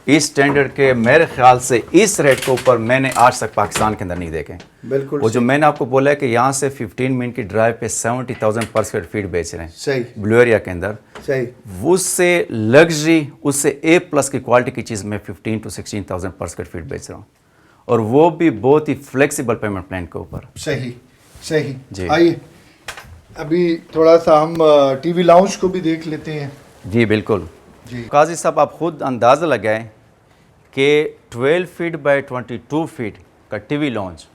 इस स्टैंडर्ड के मेरे ख्याल से इस रेट के ऊपर मैंने आज तक पाकिस्तान के अंदर नहीं देखे. बिल्कुल वो जो मैंने आपको बोला है कि यहाँ से 15 मिनट की ड्राइव पे 70,000 पर स्क्वायर फीट बेच रहे हैं सही ब्लू एरिया के अंदर. सही. उससे लग्जरी, उससे A+ की क्वालिटी की चीज़ मैं 15 to 16,000 पर स्क्वायर फीट बेच रहा हूँ और वो भी बहुत ही फ्लेक्सिबल पेमेंट प्लान के ऊपर. सही सही. जी. आइए अभी थोड़ा सा हम टीवी लाउंज को भी देख लेते हैं. जी बिल्कुल जी. काजी साहब आप खुद अंदाज़ा लगाएं कि 12 फीट बाय 22 फीट का टीवी लॉन्च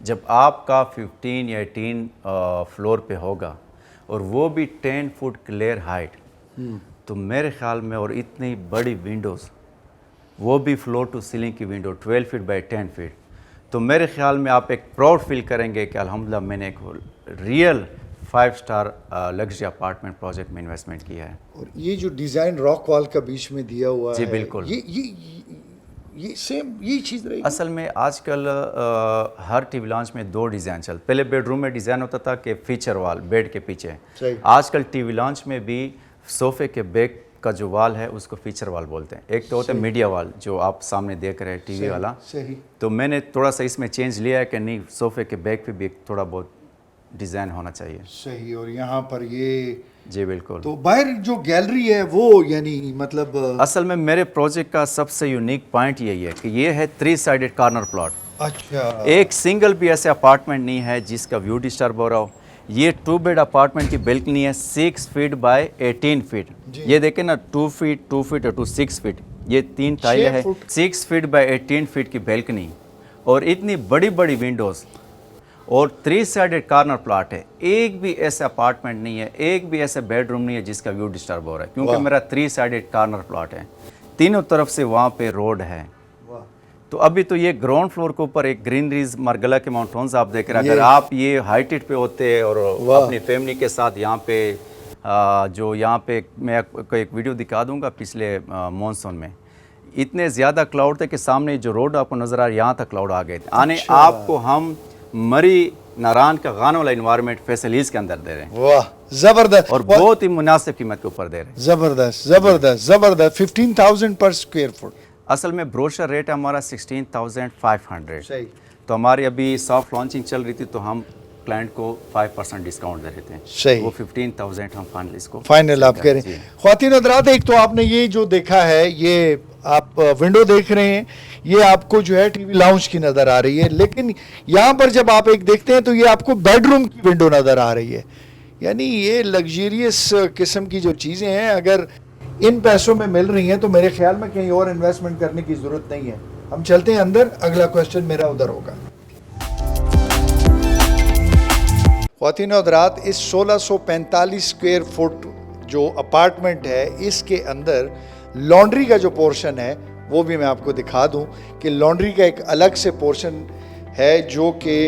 जब आपका 15 या 18 फ्लोर पे होगा और वो भी 10 फुट क्लियर हाइट, तो मेरे ख्याल में और इतनी बड़ी विंडोज़, वो भी फ्लोर टू सीलिंग की विंडो 12 फीट बाय 10 फीट, तो मेरे ख्याल में आप एक प्राउड फील करेंगे कि अल्हम्दुलिल्लाह मैंने एक real 5 star luxury apartment project में इन्वेस्टमेंट किया है. और ये जो डिजाइन रॉक वॉल का बीच में दिया हुआ जी, है बिल्कुल. ये सेम यही चीज़ रहेगी. असल में आजकल हर टीवी लॉन्च में 2 डिज़ाइन चल. पहले बेडरूम में डिज़ाइन होता था कि फीचर वाल बेड के पीछे. सही. आजकल टीवी लॉन्च में भी सोफ़े के बैक का जो वाल है उसको फीचर वाल बोलते हैं. एक तो होता है मीडिया वाल जो आप सामने देख रहे हैं टीवी वाला. सही. तो मैंने थोड़ा सा इसमें चेंज लिया है कि नहीं, सोफ़े के बैक पे भी एक थोड़ा बहुत डिज़ाइन होना चाहिए. सही. और यहाँ पर ये जी बिल्कुल. तो बाहर जो गैलरी है वो यानी मतलब असल में मेरे प्रोजेक्ट का सबसे यूनिक पॉइंट यही है कि ये है 3 साइडेड कॉर्नर प्लॉट. अच्छा. एक सिंगल भी ऐसे अपार्टमेंट नहीं है जिसका व्यू डिस्टर्ब हो रहा हो. ये 2 बेड अपार्टमेंट की बैल्कनी है 6 फीट बाय 18 फीट. ये देखें ना, 2 फीट 2 फीट और 6 फीट, ये 3 टाइलें है. 6 फीट बाय 18 फीट की बैल्कनी और इतनी बड़ी बड़ी विंडोज़ और 3 साइडेड कॉर्नर प्लॉट है. एक भी ऐसा अपार्टमेंट नहीं है, एक भी ऐसा बेडरूम नहीं है जिसका व्यू डिस्टर्ब हो रहा है, क्योंकि मेरा 3 साइडेड कॉर्नर प्लॉट है. तीनों तरफ से वहाँ पे रोड है. तो अभी तो ये ग्राउंड फ्लोर के ऊपर एक ग्रीनरीज मार्गला के माउंटेन्स आप देख रहे हैं। अगर आप ये हाइटेड पे होते और अपनी फैमिली के साथ यहाँ पे जो यहाँ पे मैं आपको एक वीडियो दिखा दूंगा पिछले मानसून में इतने ज़्यादा क्लाउड थे कि सामने जो रोड आपको नज़र आ रहा है यहाँ तक क्लाउड आ गए थे। आने आपको हम मरी नारायण का गाना वाला इन्वायरमेंट फैसल हिल्स के अंदर दे रहे हैं। वाह जबरदस्त, और बहुत ही मुनासिब कीमत के ऊपर दे रहे हैं। जबरदस्त जबरदस्त जबरदस्त। 15,000 पर स्क्वायर फुट। असल में ब्रोशर रेट है हमारा 16,500। सही। तो हमारी अभी सॉफ्ट लॉन्चिंग चल रही थी तो हम क्लाइंट को 5% डिस्काउंट दे रहे थे। सही। वो 15,000 हम फाइनल इसको फाइनल आप कह रहे हैं। ख्वातीन हज़रात, एक तो आपने ये जो देखा है, ये आप विंडो देख रहे हैं, ये आपको जो है टीवी लाउंज की नज़र आ रही है, लेकिन यहाँ पर जब आप एक देखते हैं तो ये आपको बेडरूम की विंडो नज़र आ रही है। यानी ये लग्जरियस किस्म की जो चीज़ें हैं अगर इन पैसों में मिल रही हैं तो मेरे ख्याल में कहीं और इन्वेस्टमेंट करने की ज़रूरत नहीं है। हम चलते हैं अंदर, अगला क्वेश्चन मेरा उधर होगा। ख्वातीन हज़रात, इस 1645 स्क्वायर फुट जो अपार्टमेंट है इसके अंदर लॉन्ड्री का जो पोर्शन है वो भी मैं आपको दिखा दूं कि लॉन्ड्री का एक अलग से पोर्शन है जो कि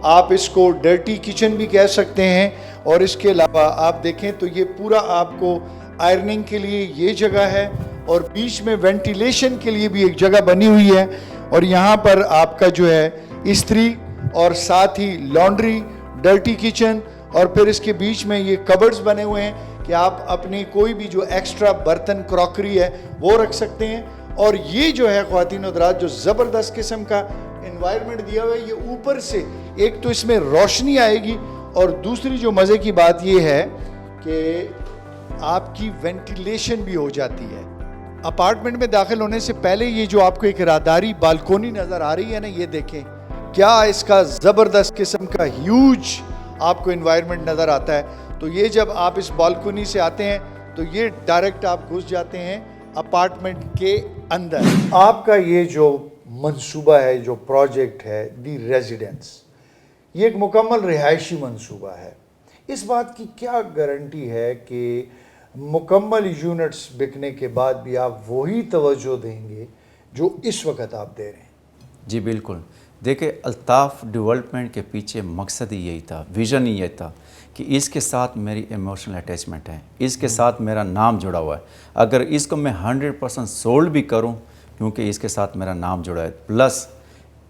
आप इसको डर्टी किचन भी कह सकते हैं। और इसके अलावा आप देखें तो ये पूरा आपको आयरनिंग के लिए ये जगह है और बीच में वेंटिलेशन के लिए भी एक जगह बनी हुई है। और यहाँ पर आपका जो है इस्त्री और साथ ही लॉन्ड्री, डर्टी किचन और फिर इसके बीच में ये कबर्ड्स बने हुए हैं कि आप अपनी कोई भी जो एक्स्ट्रा बर्तन क्रॉकरी है वो रख सकते हैं। और ये जो है ख्वातीन हज़रात जो ज़बरदस्त किस्म का एनवायरनमेंट दिया हुआ है, ये ऊपर से एक तो इसमें रोशनी आएगी और दूसरी जो मज़े की बात ये है कि आपकी वेंटिलेशन भी हो जाती है। अपार्टमेंट में दाखिल होने से पहले ये जो आपको एक राहदारी बालकोनी नज़र आ रही है ना, ये देखें क्या इसका ज़बरदस्त किस्म का ह्यूज आपको एनवायरनमेंट नज़र आता है। तो ये जब आप इस बालकोनी से आते हैं तो ये डायरेक्ट आप घुस जाते हैं अपार्टमेंट के अंदर। आपका ये जो मंसूबा है, जो प्रोजेक्ट है दी रेजिडेंस, ये एक मुकम्मल रिहायशी मंसूबा है। इस बात की क्या गारंटी है कि मुकम्मल यूनिट्स बिकने के बाद भी आप वही तवज्जो देंगे जो इस वक्त आप दे रहे हैं? जी बिल्कुल। देखिए, अल्ताफ़ डेवलपमेंट के पीछे मकसद ही यही था, विज़न ही यही था कि इसके साथ मेरी इमोशनल अटैचमेंट है, इसके साथ मेरा नाम जुड़ा हुआ है। अगर इसको मैं 100% सोल्ड भी करूं क्योंकि इसके साथ मेरा नाम जुड़ा है, प्लस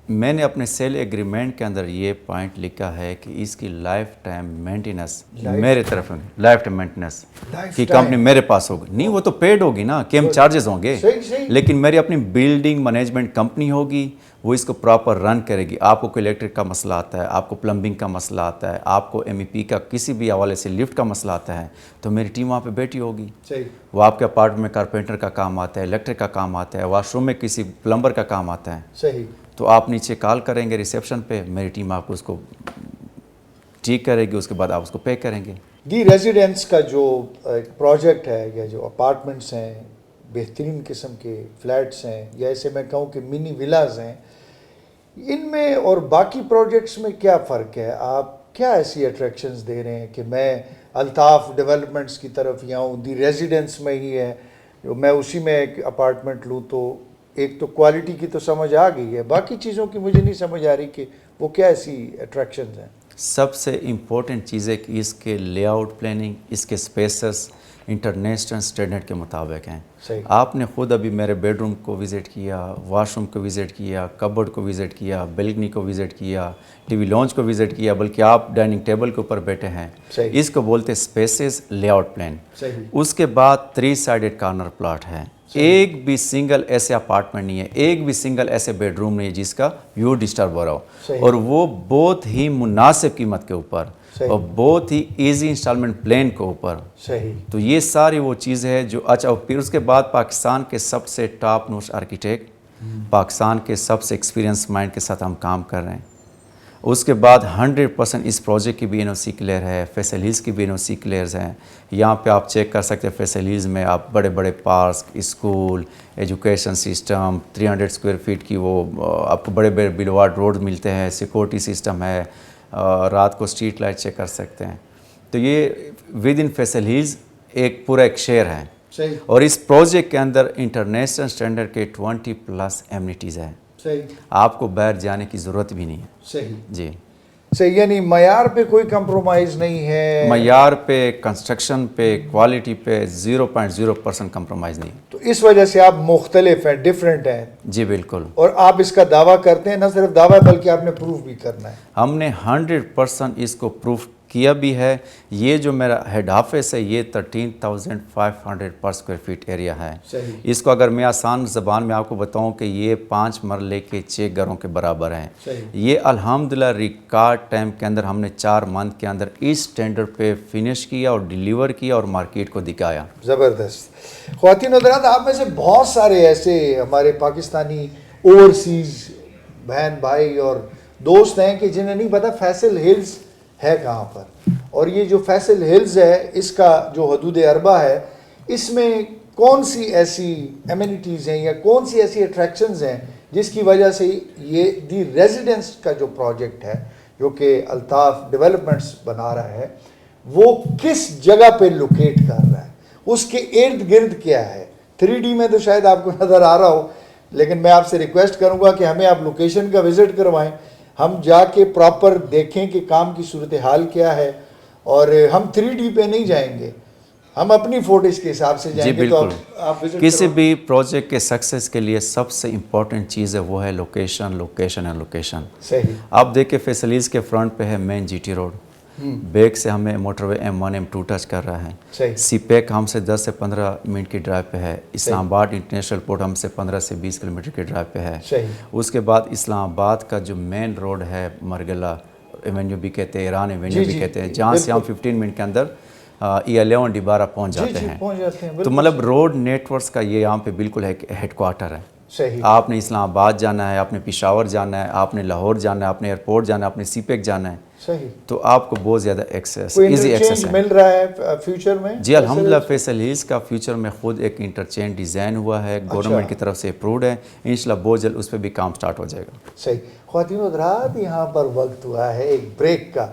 मैंने अपने सेल एग्रीमेंट के अंदर ये पॉइंट लिखा है कि इसकी लाइफ टाइम मेंटेनेंस मेरे तरफ में, लाइफ टाइम मेंटेनेंस की कंपनी मेरे पास होगी। नहीं, वो तो पेड होगी ना, केम चार्जेस होंगे, लेकिन मेरी अपनी बिल्डिंग मैनेजमेंट कंपनी होगी, वो इसको प्रॉपर रन करेगी। आपको कोई इलेक्ट्रिक का मसला आता है, आपको प्लम्बिंग का मसला आता है, आपको MEP का किसी भी हवाले से लिफ्ट का मसला आता है, तो मेरी टीम वहाँ पे बैठी होगी। वो आपके अपार्टमेंट में कारपेंटर का काम आता है, इलेक्ट्रिक का काम आता है, वॉशरूम में किसी प्लम्बर का काम आता है। सही। तो आप नीचे कॉल करेंगे रिसेप्शन पे, मेरी टीम आपको उसको ठीक करेगी, उसके बाद आप उसको पे करेंगे। दी रेजिडेंस का जो प्रोजेक्ट है या जो अपार्टमेंट्स हैं, बेहतरीन किस्म के फ्लैट्स हैं या ऐसे मैं कहूँ कि मिनी विलाज हैं, इनमें और बाकी प्रोजेक्ट्स में क्या फ़र्क है? आप क्या ऐसी अट्रैक्शंस दे रहे हैं कि मैं अल्ताफ़ डेवलपमेंट्स की तरफ या हूँ, दी रेजिडेंस में ही है, जो मैं उसी में एक अपार्टमेंट लूँ तो एक तो क्वालिटी की तो समझ आ गई है, बाकी चीज़ों की मुझे नहीं समझ आ रही कि वो क्या ऐसी अट्रैक्शंस हैं? सबसे इम्पोर्टेंट चीज़ है कि इसके लेआउट प्लानिंग, इसके स्पेसेस इंटरनेशनल स्टैंडर्ड के मुताबिक हैं। सही। आपने ख़ुद अभी मेरे बेडरूम को विज़िट किया, वॉशरूम को विज़िट किया, कबर्ड को विज़िट किया, बेल्कनी को विज़िट किया, टीवी लॉन्च को विज़िट किया, बल्कि आप डाइनिंग टेबल के ऊपर बैठे हैं। सही। इसको बोलते स्पेसेस लेआउट प्लान। सही। उसके बाद 3 साइडेड कॉर्नर प्लॉट है। एक भी सिंगल ऐसे अपार्टमेंट नहीं है, एक भी सिंगल ऐसे बेडरूम नहीं है जिसका व्यू डिस्टर्ब हो रहा हो, और वो बहुत ही मुनासिब कीमत के ऊपर और बहुत ही इजी इंस्टॉलमेंट प्लान के ऊपर। सही। तो ये सारी वो चीज़ है जो अच्छा। फिर उसके बाद पाकिस्तान के सबसे टॉप नोस्ट आर्किटेक्ट, पाकिस्तान के सबसे एक्सपीरियंस माइंड के साथ हम काम कर रहे हैं। उसके बाद 100% इस प्रोजेक्ट की भी NOC क्लियर है, फैसल हिल्स की भी NOC क्लियर हैं। यहाँ पे आप चेक कर सकते हैं, फैसल हिल्स में आप बड़े बड़े park, school, education system, 300 square feet की वो आपको बड़े बड़े बिलवार्ड रोड मिलते हैं, सिक्योरिटी सिस्टम है, रात को स्ट्रीट लाइट चेक कर सकते हैं। तो ये विद इन फैसल हिल्स एक पूरा एक शेयर है। सही। और इस प्रोजेक्ट के अंदर इंटरनेशनल स्टैंडर्ड के 20+ एमिनिटीज़ हैं। صحیح آپ کو باہر جانے کی ضرورت بھی نہیں ہے. صحیح جی صحیح، یعنی معیار پہ کوئی کمپرومائز نہیں ہے. معیار پہ، کنسٹرکشن پہ، کوالٹی پہ 0.0% کمپرومائز نہیں. تو اس وجہ سے آپ مختلف ہیں، ڈفرینٹ ہیں. جی بالکل. اور آپ اس کا دعویٰ کرتے ہیں، نہ صرف دعویٰ بلکہ آپ نے پروف بھی کرنا ہے. ہم نے 100% اس کو پروف کیا بھی ہے. یہ جو میرا ہیڈ آفس ہے یہ 13,500 پر اسکوائر فیٹ ایریا ہے. صحیح. اس کو اگر میں آسان زبان میں آپ کو بتاؤں کہ یہ 5 مرلے کے 6 گھروں کے برابر ہیں. صحیح. یہ الحمدللہ ریکارڈ ٹائم کے اندر ہم نے 4 منتھ کے اندر اس اسٹینڈرڈ پہ فنش کیا اور ڈیلیور کیا اور مارکیٹ کو دکھایا. زبردست. خواتین و حضرات، آپ میں سے بہت سارے ایسے ہمارے پاکستانی اوورسیز بہن بھائی اور دوست ہیں کہ جنہیں نہیں پتا فیصل ہلز ہے کہاں پر. اور یہ جو فیصل ہلز ہے، اس کا جو حدود اربع ہے، اس میں کون سی ایسی ایمینٹیز ہیں یا کون سی ایسی اٹریکشنز ہیں جس کی وجہ سے یہ دی ریزیڈنس کا جو پروجیکٹ ہے جو کہ الطاف ڈیولپمنٹس بنا رہا ہے، وہ کس جگہ پہ لوکیٹ کر رہا ہے، اس کے ارد گرد کیا ہے. 3D میں تو شاید آپ کو نظر آ رہا ہو، لیکن میں آپ سے ریکویسٹ کروں گا کہ ہمیں آپ لوکیشن کا وزٹ کروائیں، ہم جا کے پراپر دیکھیں کہ کام کی صورتحال کیا ہے. اور ہم 3D پہ نہیں جائیں گے، ہم اپنی فوٹیج کے حساب سے جائیں جی گے. تو بالکل. آپ وزٹ کسی بھی پروجیکٹ کے سکسیس کے لیے سب سے امپورٹنٹ چیز ہے وہ ہے لوکیشن، لوکیشن اینڈ لوکیشن. صحیح. آپ دیکھیں فیصلیز کے فرنٹ پہ ہے مین جی ٹی روڈ، بیک سے ہمیں موٹر وے M1 M2 ٹچ کر رہا ہے. صحیح. سی پیک ہم سے 10 سے 15 منٹ کی ڈرائیو پہ ہے. اسلام آباد انٹرنیشنل پورٹ ہم سے 15 سے 20 کلومیٹر کی ڈرائیو پہ ہے. صحیح. اس کے بعد اسلام آباد کا جو مین روڈ ہے مرگلہ ایونیو بھی کہتے ہیں، ایران ایونیو بھی کہتے ہیں، جہاں سے ہم 15 منٹ کے اندر E11 ڈبارہ پہنچ جاتے ہیں. تو مطلب روڈ نیٹ ورکس کا یہ یہاں پہ بالکل ہیڈ کوارٹر ہے. صحیح. آپ نے اسلام آباد جانا ہے، آپ نے پشاور جانا ہے، آپ نے لاہور جانا ہے، آپ نے ایئرپورٹ جانا ہے، آپ نے سی پیک جانا ہے. صحیح. تو آپ کو بہت زیادہ ایکسیس، کوئی ایزی ایکسیس انٹرچینج ہے. مل رہا ہے فیوچر میں؟ جی الحمدللہ فیصل ہلز کا فیوچر میں خود ایک انٹرچینج ڈیزائن ہوا ہے، گورنمنٹ کی طرف سے اپرووڈ ہے. انشاءاللہ بہت جلد اس پہ بھی کام سٹارٹ ہو جائے گا. صحیح. خواتین و حضرات، یہاں پر وقت ہوا ہے ایک بریک کا.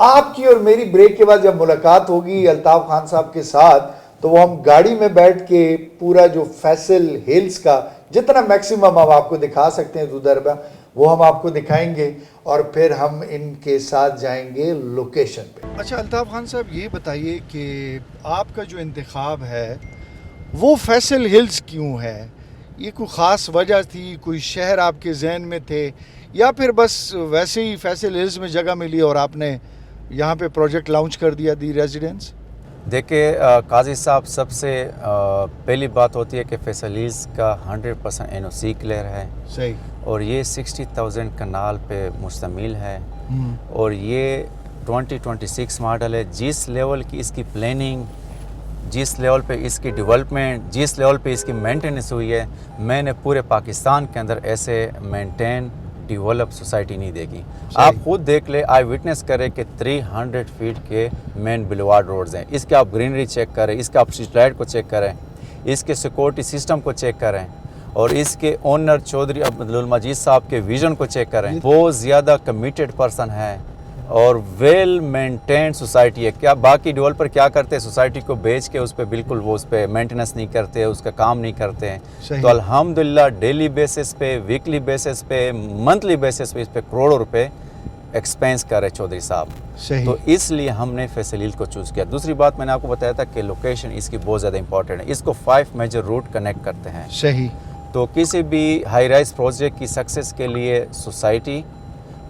آپ کی اور میری بریک کے بعد جب ملاقات ہوگی الطاف خان صاحب کے ساتھ، تو وہ ہم گاڑی میں بیٹھ کے پورا جو فیصل ہلز کا جتنا میکسیمم ہم آپ کو دکھا سکتے ہیں حدود اربع، وہ ہم آپ کو دکھائیں گے، اور پھر ہم ان کے ساتھ جائیں گے لوکیشن پہ. اچھا الطاف خان صاحب، یہ بتائیے کہ آپ کا جو انتخاب ہے وہ فیصل ہلز کیوں ہے؟ یہ کوئی خاص وجہ تھی، کوئی شہر آپ کے ذہن میں تھے، یا پھر بس ویسے ہی فیصل ہلز میں جگہ ملی اور آپ نے یہاں پہ پروجیکٹ لانچ کر دیا دی ریزیڈنس؟ دیکھیں قاضی صاحب، سب سے پہلی بات ہوتی ہے کہ فیصل ہلز کا 100% NOC کلیئر ہے. صحیح. اور یہ 60,000 کنال پہ مشتمل ہے. اور یہ 2026 ماڈل ہے. جس لیول کی اس کی پلاننگ، جس لیول پہ اس کی ڈیولپمنٹ، جس لیول پہ اس کی مینٹیننس ہوئی ہے، میں نے پورے پاکستان کے اندر ایسے مینٹین ڈیولپ سوسائٹی نہیں دیکھی. آپ خود دیکھ لیں، آئی وٹنس کریں کہ 300 فیٹ کے مین بلیوارڈ روڈز ہیں. اس کے آپ گرینری چیک کریں، اس کے آپ اسٹریٹ لائٹ کو چیک کریں، اس کے سیکورٹی سسٹم کو چیک کریں، اور اس کے اونر چودھری عبدالمجید صاحب کے ویژن کو چیک کریں. بہت زیادہ کمیٹڈ پرسن ہے اور ویل مینٹینڈ سوسائٹی ہے. کیا باقی ڈیولپر کیا کرتے ہیں؟ سوسائٹی کو بیچ کے اس پہ بالکل وہ اس پہ مینٹیننس نہیں کرتے، اس کا کام نہیں کرتے ہیں. تو الحمدللہ ڈیلی بیسس پہ، ویکلی بیسس پہ، منتھلی بیسس پہ اس پہ کروڑوں روپے ایکسپینس کر رہے چودھری صاحب. تو اس لیے ہم نے فیصل ہلز کو چوز کیا. دوسری بات میں نے آپ کو بتایا تھا کہ لوکیشن اس کی بہت زیادہ امپورٹنٹ ہے. اس کو 5 میجر روٹ کنیکٹ کرتے ہیں. صحیح. تو کسی بھی ہائی رائز پروجیکٹ کی سکسیس کے لیے سوسائٹی،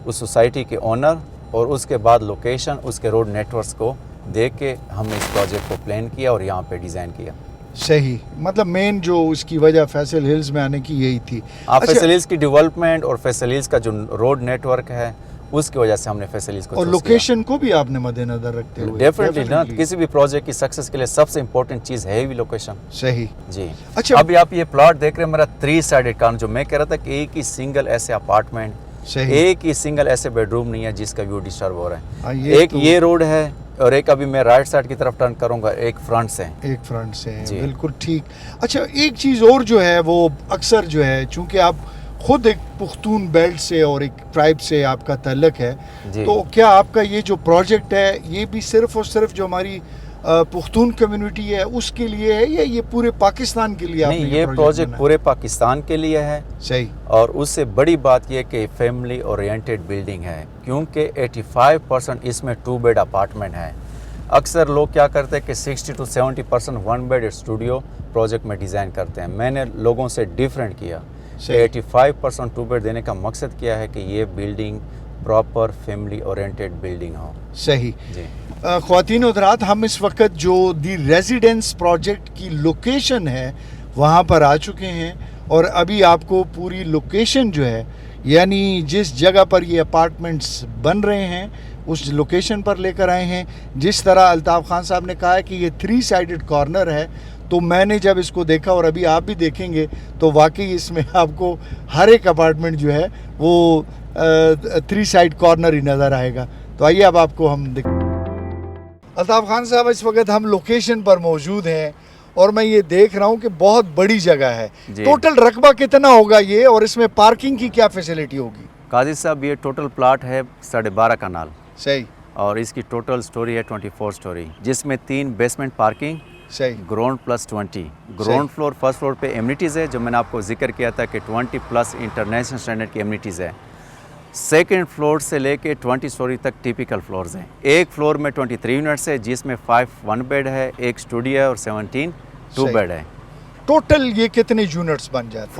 اس سوسائٹی کے اونر، اور اس کے بعد لوکیشن، اس کے روڈ نیٹ ورکس کو دیکھ کے ہم نے اس پروجیکٹ کو پلان کیا اور یہاں پہ ڈیزائن کیا. صحیح. مطلب مین جو اس کی وجہ فیصل ہلز میں آنے کی یہی تھی. فیصل ہلز کی ڈیولپمنٹ اور فیصل ہلز کا جو روڈ نیٹ ورک ہے اس کی وجہ سے ہم نے فیصل ہلز کو اور لوکیشن کو بھی آپ نے مد نظر رکھتے ہوئے ڈیفینیٹلی کسی بھی پروجیکٹ کی سکسیس کے لیے سب سے امپورٹنٹ چیز ہے بھی لوکیشن. صحیح. جی. اچھا ابھی آپ یہ پلاٹ دیکھ رہے ہیں میرا 3 سائیڈڈ کارنر، جو میں کہہ رہا تھا کہ ایک ہی سنگل ایسے اپارٹمنٹ، ایک ہی سنگل ایسے بیڈ روم نہیں ہے جس کا ویو ڈسٹرب ہو رہا ہے. ایک یہ روڈ ہے اور ایک ابھی میں رائٹ سائڈ کی طرف ٹرن کروں گا، ایک فرنٹ سے. ایک فرنٹ سے. بالکل ٹھیک. اچھا ایک چیز اور جو ہے وہ اکثر جو ہے، چونکہ آپ خود ایک پختون بیلٹ سے اور ایک ٹرائب سے آپ کا تعلق ہے، تو کیا آپ کا یہ جو پروجیکٹ ہے یہ بھی صرف اور صرف جو ہماری पुख्तून कम्युनिटी है उसके लिए है या ये पूरे पाकिस्तान के लिए आपने नहीं, ये प्रोजेक्ट पूरे पाकिस्तान के लिए है। सही। और उससे बड़ी बात ये कि फैमिली ओरिएंटेड बिल्डिंग है, क्योंकि 85% इसमें 2 बेड अपार्टमेंट है। अक्सर लोग क्या करते हैं कि 60 to 70% 1 बेड स्टूडियो प्रोजेक्ट में डिज़ाइन करते हैं। मैंने लोगों से डिफरेंट किया, 85% 2 बेड देने का मकसद क्या है कि ये building proper family oriented building हो। सही जी। ख्वातीन हज़रात, हम इस वक्त जो दी रेजिडेंस प्रोजेक्ट की लोकेशन है वहाँ पर आ चुके हैं और अभी आपको पूरी लोकेशन जो है, यानी जिस जगह पर ये अपार्टमेंट्स बन रहे हैं उस लोकेशन पर लेकर आए हैं। जिस तरह अल्ताफ़ खान साहब ने कहा है कि ये 3 साइडेड कॉर्नर है, तो मैंने जब इसको देखा और अभी आप भी देखेंगे तो वाकई इसमें आपको हर एक अपार्टमेंट जो है वो 3 साइड कॉर्नर ही नज़र आएगा। तो आइए अब आपको हम अल्ताफ़ खान साहब, इस वक्त हम लोकेशन पर मौजूद हैं और मैं ये देख रहा हूँ कि बहुत बड़ी जगह है। टोटल रकबा कितना होगा ये, और इसमें पार्किंग की क्या फैसिलिटी होगी? काजी साहब, ये टोटल प्लाट है 12.5 कनाल। सही। और इसकी टोटल स्टोरी है 24 स्टोरी, जिसमें 3 बेसमेंट पार्किंग। सही। Ground plus 20। Ground floor, first floor पे एमिनिटीज़ है, जो मैंने आपको जिक्र किया था कि 20+ इंटरनेशनल स्टैंडर्ड की एमिनिटीज़ है। सेकंड फ्लोर से लेके 20 स्टोरी तक टिपिकल फ्लोर्स हैं। एक फ्लोर में 23 यूनिट्स है, जिसमें 5 1 बेड है, 1 स्टूडियो है और 17 2 बेड है। टोटल ये कितने यूनिट्स बन जाते हैं?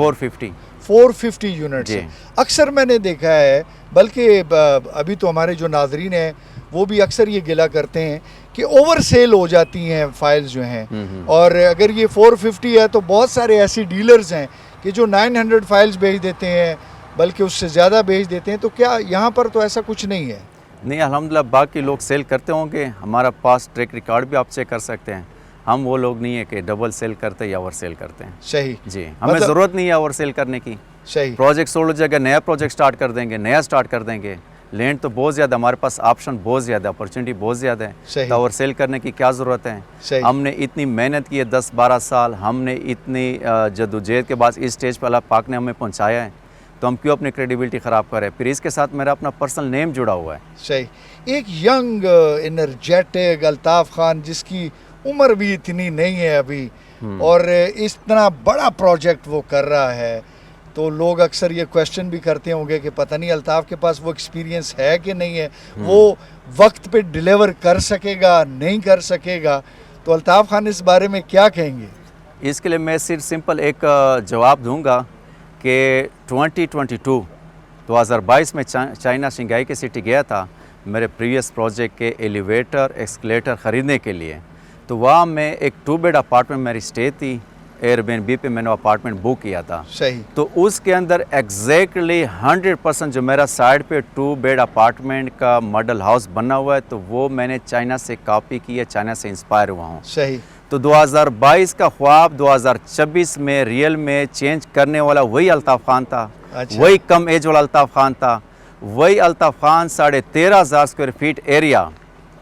450 यूनिट्स है। अक्सर मैंने देखा है, बल्कि अभी तो हमारे जो नाजरीन हैं वो भी अक्सर ये गिला करते हैं कि ओवर सेल हो जाती हैं फाइल्स जो हैं, और अगर ये 450 है तो बहुत सारे ऐसे डीलर्स हैं कि जो 900 फाइल्स भेज देते हैं, बल्कि उससे ज़्यादा भेज देते हैं। तो क्या यहाँ पर तो ऐसा कुछ नहीं है? नहीं, अल्हम्दुलिल्लाह बाकी लोग सेल करते होंगे, हमारा पास ट्रैक रिकॉर्ड भी आप चेक कर सकते हैं। हम वो लोग नहीं है कि डबल सेल करते या ओवर सेल करते हैं। सही जी, हमें ज़रूरत नहीं है ओवर सेल करने की। सही। प्रोजेक्ट सोल्ड हो जाएगा, नया प्रोजेक्ट स्टार्ट कर देंगे, नया स्टार्ट कर देंगे। लैंड तो बहुत ज़्यादा, हमारे पास ऑप्शन बहुत ज़्यादा, अपॉर्चुनिटी बहुत ज़्यादा है, तो ओवर सेल करने की क्या ज़रूरत है। हमने इतनी मेहनत की है 10-12 साल, हमने इतनी जद्दोजहद के बाद इस स्टेज पर अल्लाह पाक ने हमें पहुँचाया है, तो हम क्यों अपनी क्रेडिबिलिटी ख़राब करें। फिर इसके साथ मेरा अपना पर्सनल नेम जुड़ा हुआ है। सही। एक यंग एनर्जेटिक अल्ताफ़ खान, जिसकी उम्र भी इतनी नहीं है अभी, और इतना बड़ा प्रोजेक्ट वो कर रहा है, तो लोग अक्सर ये क्वेश्चन भी करते होंगे कि पता नहीं अल्ताफ़ के पास वो एक्सपीरियंस है कि नहीं है, वो वक्त पे डिलीवर कर सकेगा नहीं कर सकेगा। तो अल्ताफ़ खान इस बारे में क्या कहेंगे? इसके लिए मैं सिर्फ सिंपल एक जवाब दूंगा कि 2022 में चाइना शंघाई की सिटी गया था मेरे प्रीवियस प्रोजेक्ट के एलिवेटर एस्केलेटर ख़रीदने के लिए। तो वहाँ मैं एक 2 बेड अपार्टमेंट मेरी स्टे थी, एयरबीएनबी पे मैंने अपार्टमेंट बुक किया था। सही। तो उसके अंदर एग्जैक्टली 100% जो मेरा साइड पे 2 बेड अपार्टमेंट का मॉडल हाउस बना हुआ है, तो वो मैंने चाइना से कॉपी की है, चाइना से इंस्पायर हुआ हूँ। सही। तो 2022 का ख्वाब 2026 में रियल में चेंज करने वाला वही अल्ताफ़ खान था। अच्छा। वही कम एज वाला अल्ताफ़ खान था, वही Altaf Khan 13,500 square feet area,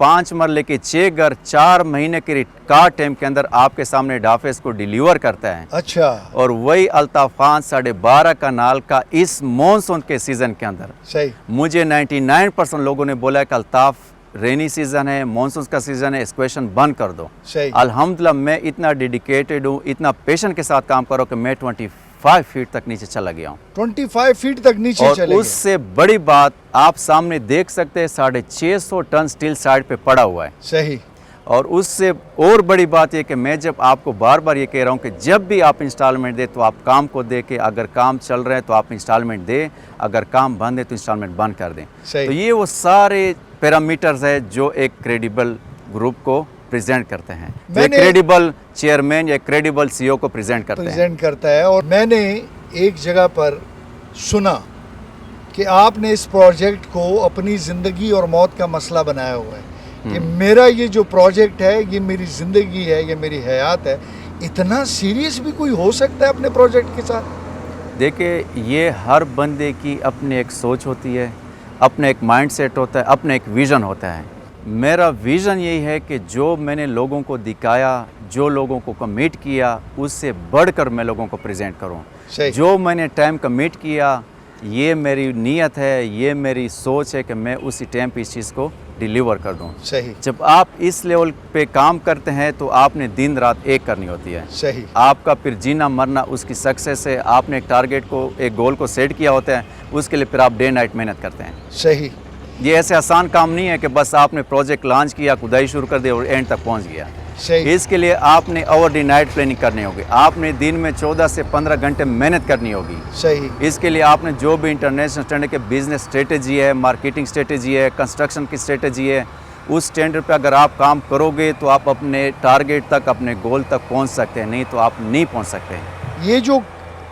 5 मरले के 6 घर, 4 महीने के रिकॉर्ड टाइम के अंदर आपके सामने डाफेस को डिलीवर करता है। अच्छा। और वही अल्ताफ़ खान 12.5 कनाल का इस मॉनसून के सीज़न के अंदर। सही। मुझे 99% लोगों ने बोला कि अल्ताफ़ रेनी सीज़न है, मॉनसून का सीज़न है, स्क्वेशन बंद कर दो। सही। अल्हम्दुलिल्लाह मैं इतना डेडिकेटेड हूँ, इतना पेशेंट के साथ काम करो कि मैं 25 फीट तक नीचे चला गया हूँ। 25 फीट तक नीचे चले गए। उससे बड़ी बात आप सामने देख सकते हैं, 650 टन स्टील साइड पे पड़ा हुआ है। सही। और उससे और बड़ी बात यह कि मैं जब आपको बार बार ये कह रहा हूँ कि जब भी आप इंस्टॉलमेंट दे तो आप काम को दे के, अगर काम चल रहा है तो आप इंस्टॉलमेंट दें, अगर काम बंद है तो इंस्टॉलमेंट बंद कर दें। तो ये वो सारे पैरामीटर्स है जो एक क्रेडिबल ग्रुप को प्रेजेंट करते हैं, जो क्रेडिबल चेयरमैन या क्रेडिबल सीईओ को प्रेजेंट करता है। और मैंने एक जगह पर सुना कि आपने इस प्रोजेक्ट को अपनी ज़िंदगी और मौत का मसला बनाया हुआ है कि मेरा ये जो प्रोजेक्ट है ये मेरी ज़िंदगी है, ये मेरी हयात है। इतना सीरियस भी कोई हो सकता है अपने प्रोजेक्ट के साथ? देखिए, ये हर बंदे की अपनी एक सोच होती है, अपना एक माइंडसेट होता है, अपना एक विज़न होता है। मेरा विज़न यही है कि जो मैंने लोगों को दिखाया, जो लोगों को कमिट किया, उससे बढ़कर मैं लोगों को प्रेजेंट करूं। जो मैंने टाइम कमिट किया, ये मेरी नीयत है, ये मेरी सोच है कि मैं उसी टाइम पे इस चीज़ को डिलीवर कर दूं। सही जब आप इस लेवल पे काम करते हैं तो आपने दिन रात एक करनी होती है। सही आपका फिर जीना मरना उसकी सक्सेस है। आपने एक टारगेट को, एक गोल को सेट किया होता है, उसके लिए फिर आप डे नाइट मेहनत करते हैं। सही ये ऐसे आसान काम नहीं है कि बस आपने प्रोजेक्ट लॉन्च किया, खुदाई शुरू कर दी और एंड तक पहुंच गया। सही इसके लिए आपने ओवर डे नाइट प्लानिंग करनी होगी। आपने दिन में 14 से 15 घंटे मेहनत करनी होगी। सही इसके लिए आपने जो भी इंटरनेशनल स्टैंडर्ड के बिजनेस स्ट्रेटेजी है, मार्केटिंग स्ट्रेटेजी है, कंस्ट्रक्शन की स्ट्रेटेजी है, उस स्टैंडर्ड पे अगर आप काम करोगे तो आप अपने टारगेट तक, अपने गोल तक पहुंच सकते हैं, नहीं तो आप नहीं पहुंच सकते। ये जो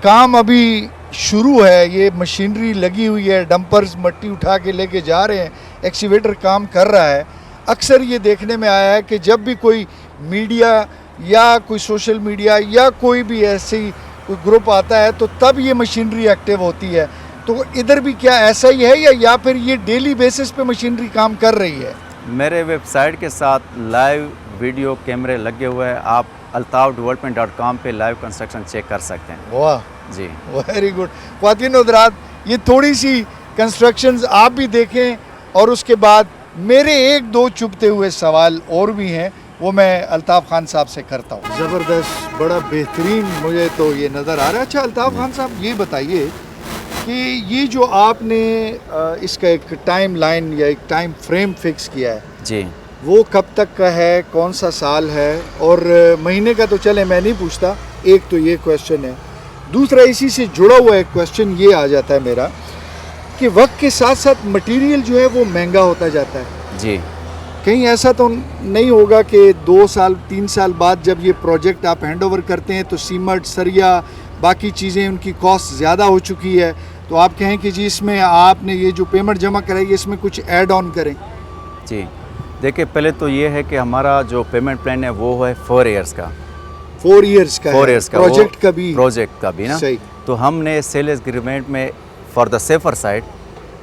काम अभी शुरू है, ये मशीनरी लगी हुई है, डंपर्स मट्टी उठा के लेके जा रहे हैं, एक्सीवेटर काम कर रहा है। अक्सर ये देखने में आया है कि जब भी कोई मीडिया या कोई सोशल मीडिया या कोई भी ऐसी कोई ग्रुप आता है तो तब ये मशीनरी एक्टिव होती है। तो इधर भी क्या ऐसा ही है या फिर ये डेली बेसिस पे मशीनरी काम कर रही है? मेरे वेबसाइट के साथ लाइव वीडियो कैमरे लगे हुए हैं। आप altafdevelopment.com पे लाइव कंस्ट्रक्शन चेक कर सकते हैं। वाह जी, वेरी गुड। ख्वातीन और हज़रात, ये थोड़ी सी कंस्ट्रक्शंस आप भी देखें और उसके बाद मेरे एक दो चुभते हुए सवाल और भी हैं, वो मैं अल्ताफ़ खान साहब से करता हूँ। ज़बरदस्त, बड़ा बेहतरीन मुझे तो ये नज़र आ रहा है। अच्छा अल्ताफ़ खान साहब, ये बताइए कि ये जो आपने इसका एक टाइम लाइन या एक टाइम फ्रेम फिक्स किया है, जी, वो कब तक का है, कौन सा साल है, और महीने का तो चले मैं नहीं पूछता, एक तो ये क्वेश्चन है। दूसरा इसी से जुड़ा हुआ एक क्वेश्चन ये आ जाता है मेरा कि वक्त के साथ साथ मटेरियल जो है वो महंगा होता जाता है। जी, कहीं ऐसा तो नहीं होगा कि 2 साल 3 साल बाद जब ये प्रोजेक्ट आप हैंड ओवर करते हैं तो सीमेंट, सरिया, बाकी चीज़ें, उनकी कॉस्ट ज़्यादा हो चुकी है, तो आप कहें कि जी इसमें आपने ये जो पेमेंट जमा कराई है इसमें कुछ ऐड ऑन करें? जी, देखिए पहले तो ये है कि हमारा जो पेमेंट प्लान है वो है 4 इयर्स का। 4 इयर्स का 4 इयर्स का प्रोजेक्ट वो का भी? प्रोजेक्ट का भी ना। सही। तो हमने सेल एग्रीमेंट में फॉर द सेफर साइड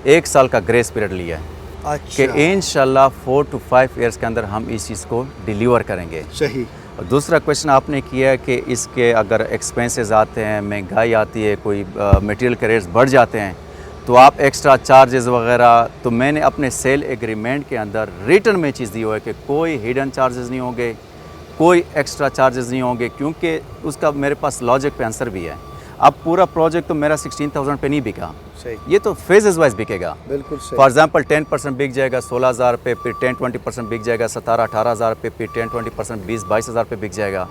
1 साल का ग्रेस पीरियड लिया है अच्छा, कि इंशाल्लाह 4 to 5 इयर्स के अंदर हम इस चीज़ को डिलीवर करेंगे। सही। और दूसरा क्वेश्चन आपने किया है कि इसके अगर एक्सपेंसेस आते हैं, महंगाई आती है, कोई मटेरियल के रेट्स बढ़ जाते हैं तो आप एक्स्ट्रा चार्जेस वगैरह, तो मैंने अपने सेल एग्रीमेंट के अंदर रिटर्न में चीज़ दी हुई है कि कोई हिडन चार्जेस नहीं होंगे, कोई एक्स्ट्रा चार्जेस नहीं होंगे, क्योंकि उसका मेरे पास लॉजिक पे आंसर भी है। अब पूरा प्रोजेक्ट तो मेरा 16,000 पे नहीं बिका, सही, ये तो फेजेस वाइज बिकेगा। बिल्कुल सही। फॉर एग्जांपल 10% बिक जाएगा 16,000 पे, फिर 10-20% बिक जाएगा 17-18,000 पे, फिर 10-20% 20-22,000 पे बिक जाएगा।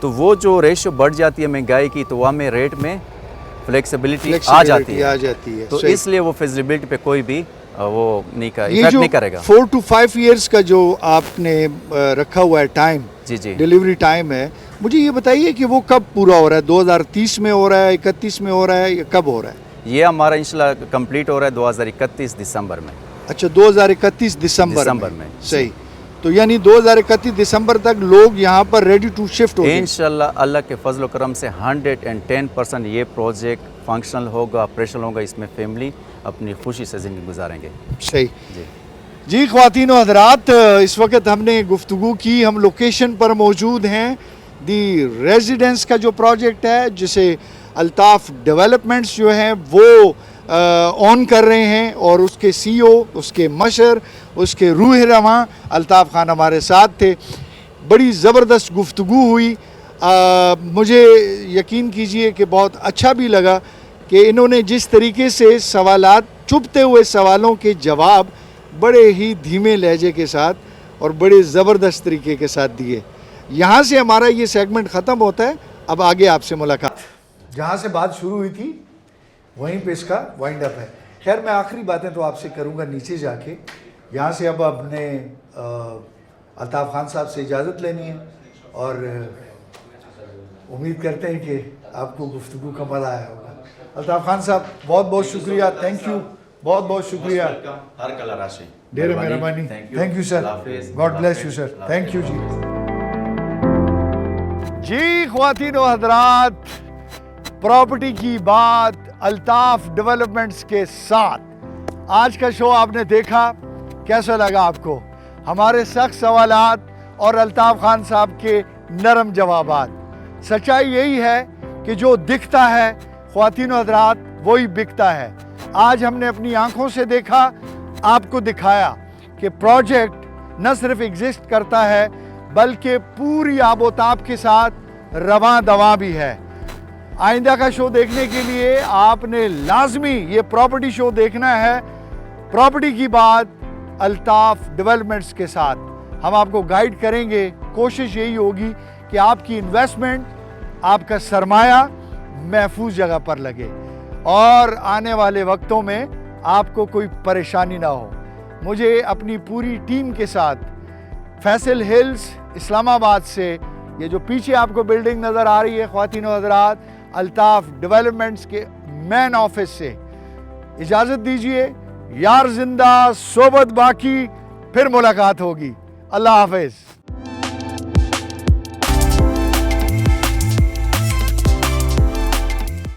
तो वो जो रेशियो बढ़ जाती है महंगाई की, तो वहाँ में रेट में फ्लेक्सिबिलिटी आ जाती है। तो सही। इसलिए वो फिजिबिलिटी पे कोई भी वो नहीं का ये इफेक्ट जो नहीं करेगा। 4 to 5 इयर्स का जो आपने रखा हुआ है टाइम, जी, जी, डिलीवरी टाइम है, मुझे ये बताइए कि वो कब पूरा हो रहा है? 2030 में हो रहा है, 31 में हो रहा है, या कब हो रहा है? ये हमारा इंशाल्लाह कंप्लीट हो रहा है 2031 दिसंबर में। अच्छा, 2031 दिसंबर में। सही। तो यानी 2031 दिसंबर तक लोग यहाँ पर रेडी टू शिफ्ट हो गए इंशाल्लाह अल्लाह के फजल व करम से 110% ये प्रोजेक्ट फंक्शनल होगा, ऑपरेशनल होगा, इसमें फैमिली अपनी खुशी से ज़िंदगी गुजारेंगे। सही जी, जी। ख्वातीन और हज़रात, इस वक्त हमने गुफ्तगू की, हम लोकेशन पर मौजूद हैं। दी रेजिडेंस का जो प्रोजेक्ट है जिसे अल्ताफ़ डेवलपमेंट्स जो हैं वो ऑन कर रहे हैं, और उसके CEO, उसके मशर, उसके रूह रवां अल्ताफ़ खान हमारे साथ थे। बड़ी ज़बरदस्त गुफ्तगू हुई। मुझे यकीन कीजिए कि बहुत अच्छा भी लगा कि इन्होंने जिस तरीके से सवालात, चुभते हुए सवालों के जवाब बड़े ही धीमे लहजे के साथ और बड़े ज़बरदस्त तरीके के साथ दिए। यहाँ से हमारा ये सेगमेंट ख़त्म होता है। अब आगे आपसे मुलाकात। जहाँ से बात शुरू हुई थी वहीं पे इसका वाइंड अप है। खैर, मैं आखिरी बातें तो आपसे करूँगा नीचे जाके। यहाँ से अब अपने अल्ताफ़ खान साहब से इजाज़त लेनी है, और उम्मीद करते हैं कि आपको गुफ्तगू का मज़ा आया होगा। अल्ताफ़ खान साहब, बहुत बहुत शुक्रिया, थैंक यू, बहुत बहुत शुक्रिया। हर कला राशि ढेर मेहरबानी, thank you sir, God bless you sir, thank you ji. ख्वातीन व हज़रात, प्रॉपर्टी की बात अल्ताफ़ डेवलपमेंट्स के साथ आज का शो आपने देखा, कैसा लगा आपको? हमारे सख्त सवालात और अल्ताफ़ खान साहब के नरम जवाबात। सच्चाई यही है कि जो दिखता है ख्वातीन व हज़रात वही बिकता है। आज हमने अपनी आंखों से देखा, आपको दिखाया कि प्रोजेक्ट न सिर्फ एग्जिस्ट करता है बल्कि पूरी आबोताब के साथ रवां दवा भी है। आइंदा का शो देखने के लिए आपने लाजमी ये प्रॉपर्टी शो देखना है। प्रॉपर्टी की बात अल्ताफ डेवलपमेंट्स के साथ हम आपको गाइड करेंगे। कोशिश यही होगी कि आपकी इन्वेस्टमेंट, आपका सरमाया महफूज जगह पर लगे और आने वाले वक्तों में आपको कोई परेशानी ना हो। मुझे अपनी पूरी टीम के साथ फैसल हिल्स इस्लामाबाद से, ये जो पीछे आपको बिल्डिंग नज़र आ रही है ख्वातीन व हज़रात, अल्ताफ डेवलपमेंट्स के मेन ऑफिस से इजाज़त दीजिए। यार जिंदा सोबत बाकी, फिर मुलाकात होगी। अल्लाह हाफिज़।